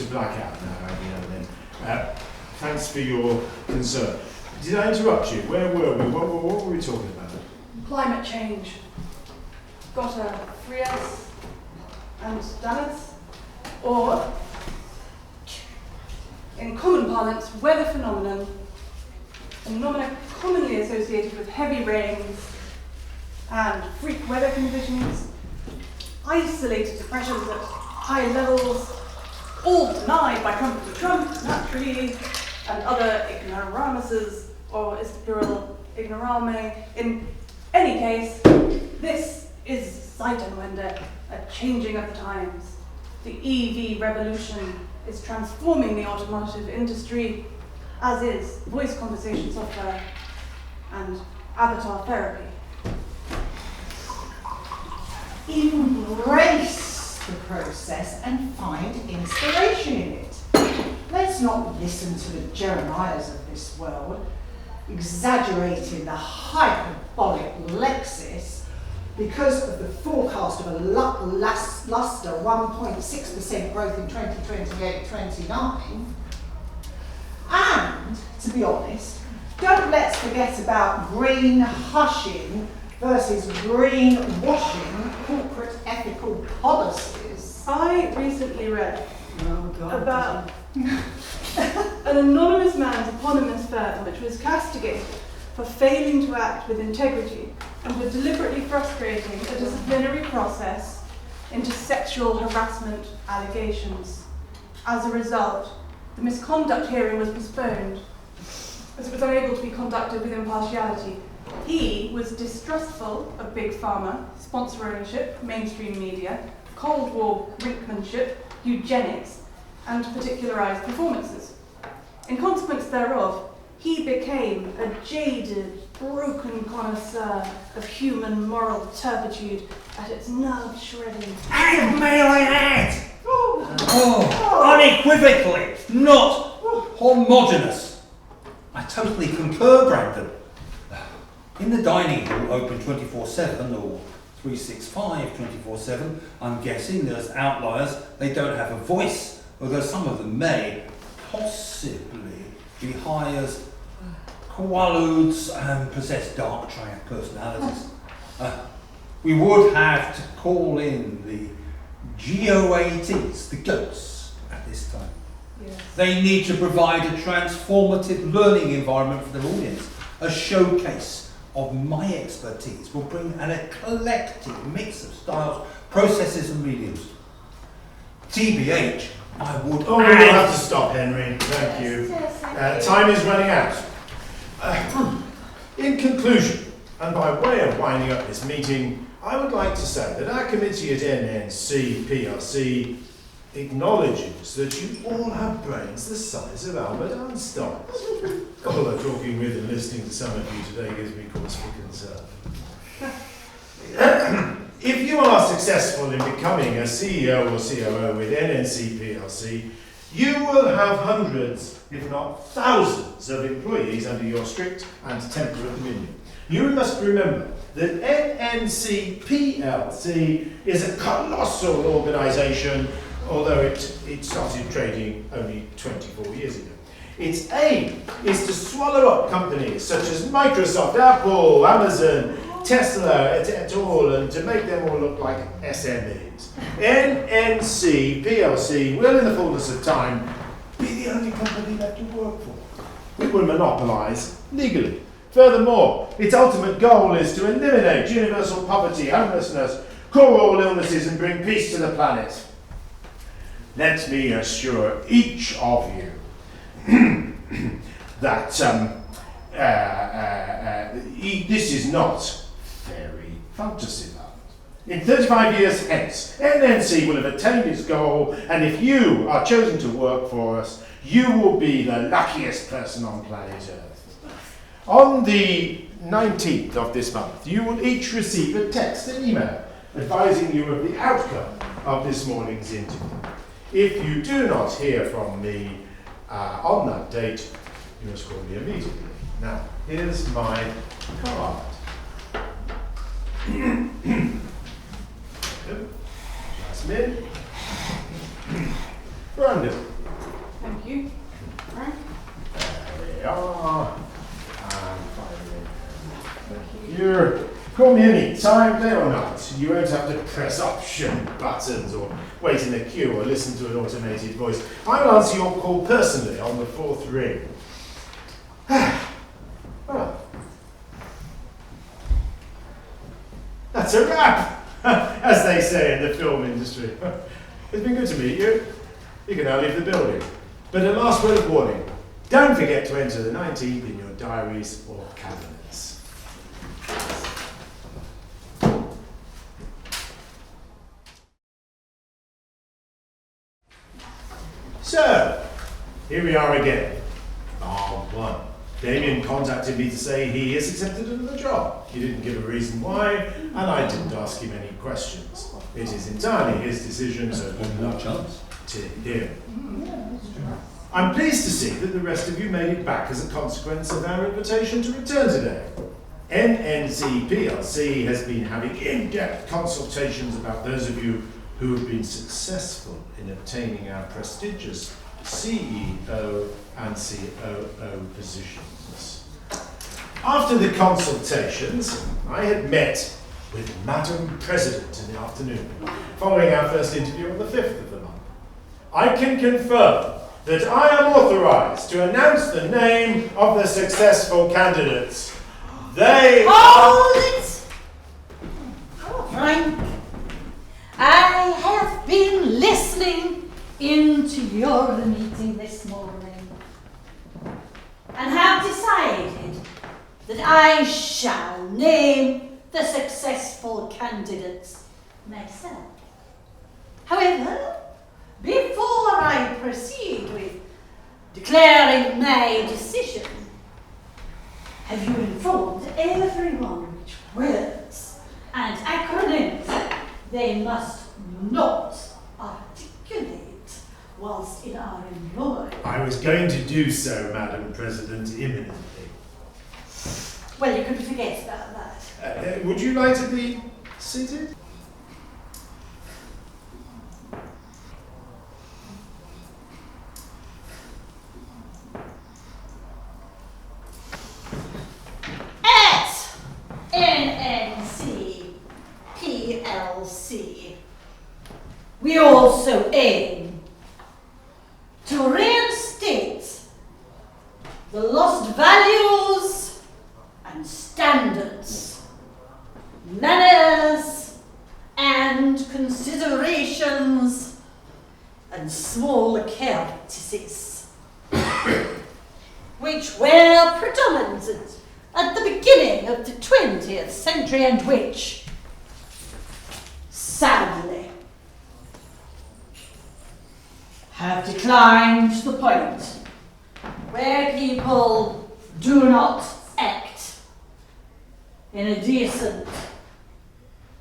black out now and then. Thanks for your concern. Did I interrupt you? Where were we? What were we talking about? Climate change. Got a 3S and Dallas? Or, in common parlance, weather phenomenon. A phenomenon commonly associated with heavy rains and freak weather conditions, isolated depressions at high levels, all denied by Trump, naturally, and other ignoramuses, or is the plural ignorame. In any case, this is Zeitenwende, a changing of the times. The EV revolution is transforming the automotive industry, as is voice conversation software and avatar therapy. Embrace the process and find inspiration in it. Let's not listen to the Jeremiahs of this world, exaggerating the hyperbolic Lexis because of the forecast of a lackluster 1.6% growth in 2028-29. And, to be honest, don't let's forget about green hushing versus green washing corporate ethical policies. I recently read about an anonymous man's eponymous firm which was castigated for failing to act with integrity and for deliberately frustrating a disciplinary process into sexual harassment allegations. As a result, the misconduct hearing was postponed as it was unable to be conducted with impartiality. He was distrustful of Big Pharma, sponsor ownership, mainstream media, Cold War brinkmanship, eugenics, and particularized performances. In consequence thereof, he became a jaded, broken connoisseur of human moral turpitude at its nerve-shredding. And may I add, unequivocally, not homogenous. I totally concur, Brandon. In the dining hall, open 24/7 or 365 24/7, I'm guessing there's outliers. They don't have a voice, although some of them may possibly be high as quaaludes and possess dark triad personalities. We would have to call in the GOATs, the goats, at this time. Yes. They need to provide a transformative learning environment for their audience, A showcase of my expertise will bring an eclectic mix of styles, processes and mediums. TBH, I would Oh, you'll have to stop, Henry. Thank you. Yes, thank you. Time is running out. In conclusion, and by way of winding up this meeting, I would like to say that our committee at NNC PLC acknowledges that you all have brains the size of Albert Einstein's. Although talking with and listening to some of you today gives me cause for concern. If you are successful in becoming a CEO or COO with NNC PLC, you will have hundreds, if not thousands, of employees under your strict and temperate dominion. You must remember that NNC PLC is a colossal organisation, although it started trading only 24 years ago. Its aim is to swallow up companies such as Microsoft, Apple, Amazon, Tesla, et al., and to make them all look like SMEs. NNC PLC will, in the fullness of time, be the only company that you work for. It will monopolise legally. Furthermore, its ultimate goal is to eliminate universal poverty, homelessness, cure all illnesses, and bring peace to the planet. Let me assure each of you that this is not fairy fantasy land. In 35 years hence, NNC will have attained its goal, and if you are chosen to work for us, you will be the luckiest person on planet Earth. On the 19th of this month, you will each receive a text and email advising you of the outcome of this morning's interview. If you do not hear from me on that date, you must call me immediately. Now, here's my card. Jasmine. Brandon. Thank you. Frank. There we are. And finally, here. Call me any time, day or night. You won't have to press option buttons or wait in a queue or listen to an automated voice. I will answer your call personally on the 4th ring. Well, that's a wrap, as they say in the film industry. It's been good to meet you. You can now leave the building. But a last word of warning. Don't forget to enter the 19th in your diaries or calendars. So, here we are again. Bar 1. Damien contacted me to say he is accepted another job. He didn't give a reason why, and I didn't ask him any questions. It is entirely his decision, so good luck to him. I'm pleased to see that the rest of you made it back as a consequence of our invitation to return today. NNC PLC has been having in-depth consultations about those of you who have been successful in obtaining our prestigious CEO and COO positions. After the consultations, I had met with Madam President in the afternoon, following our first interview on the 5th of the month. I can confirm that I am authorised to announce the name of the successful candidates. They Hold it! Frank, I have been listening into your meeting this morning and have decided that I shall name the successful candidates myself. However, before I proceed with declaring my decision, have you informed everyone which words and acronyms they must not articulate whilst in our employ? I was going to do so, Madam President, imminently. Well, you could forget about that. Would you like to be seated? At NNC PLC, we also aim to reinstate the lost values and standards, manners and considerations, and small courtesies, which were predominant at the beginning of the 20th century and which, sadly, have declined to the point where people do not act in a decent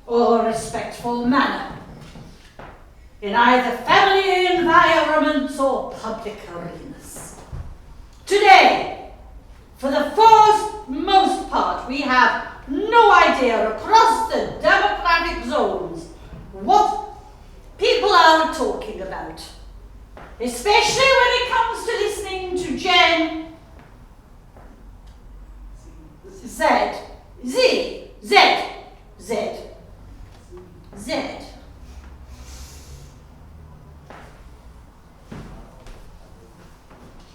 or respectful manner in either family environments or public arenas. Today, for the most part, we have no idea across the demographic zones what people are talking about, especially when it comes to listening to Gen Z.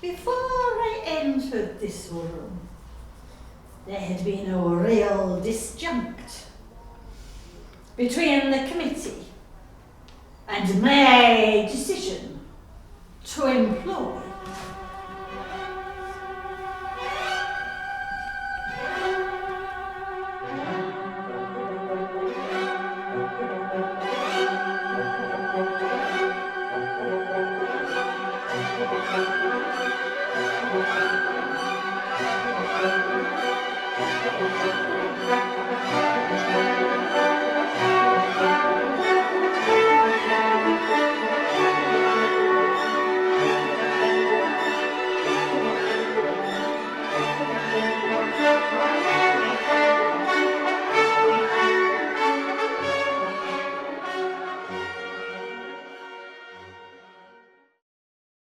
Before I entered this room, there had been a real disjunct between the committee and my decision to employ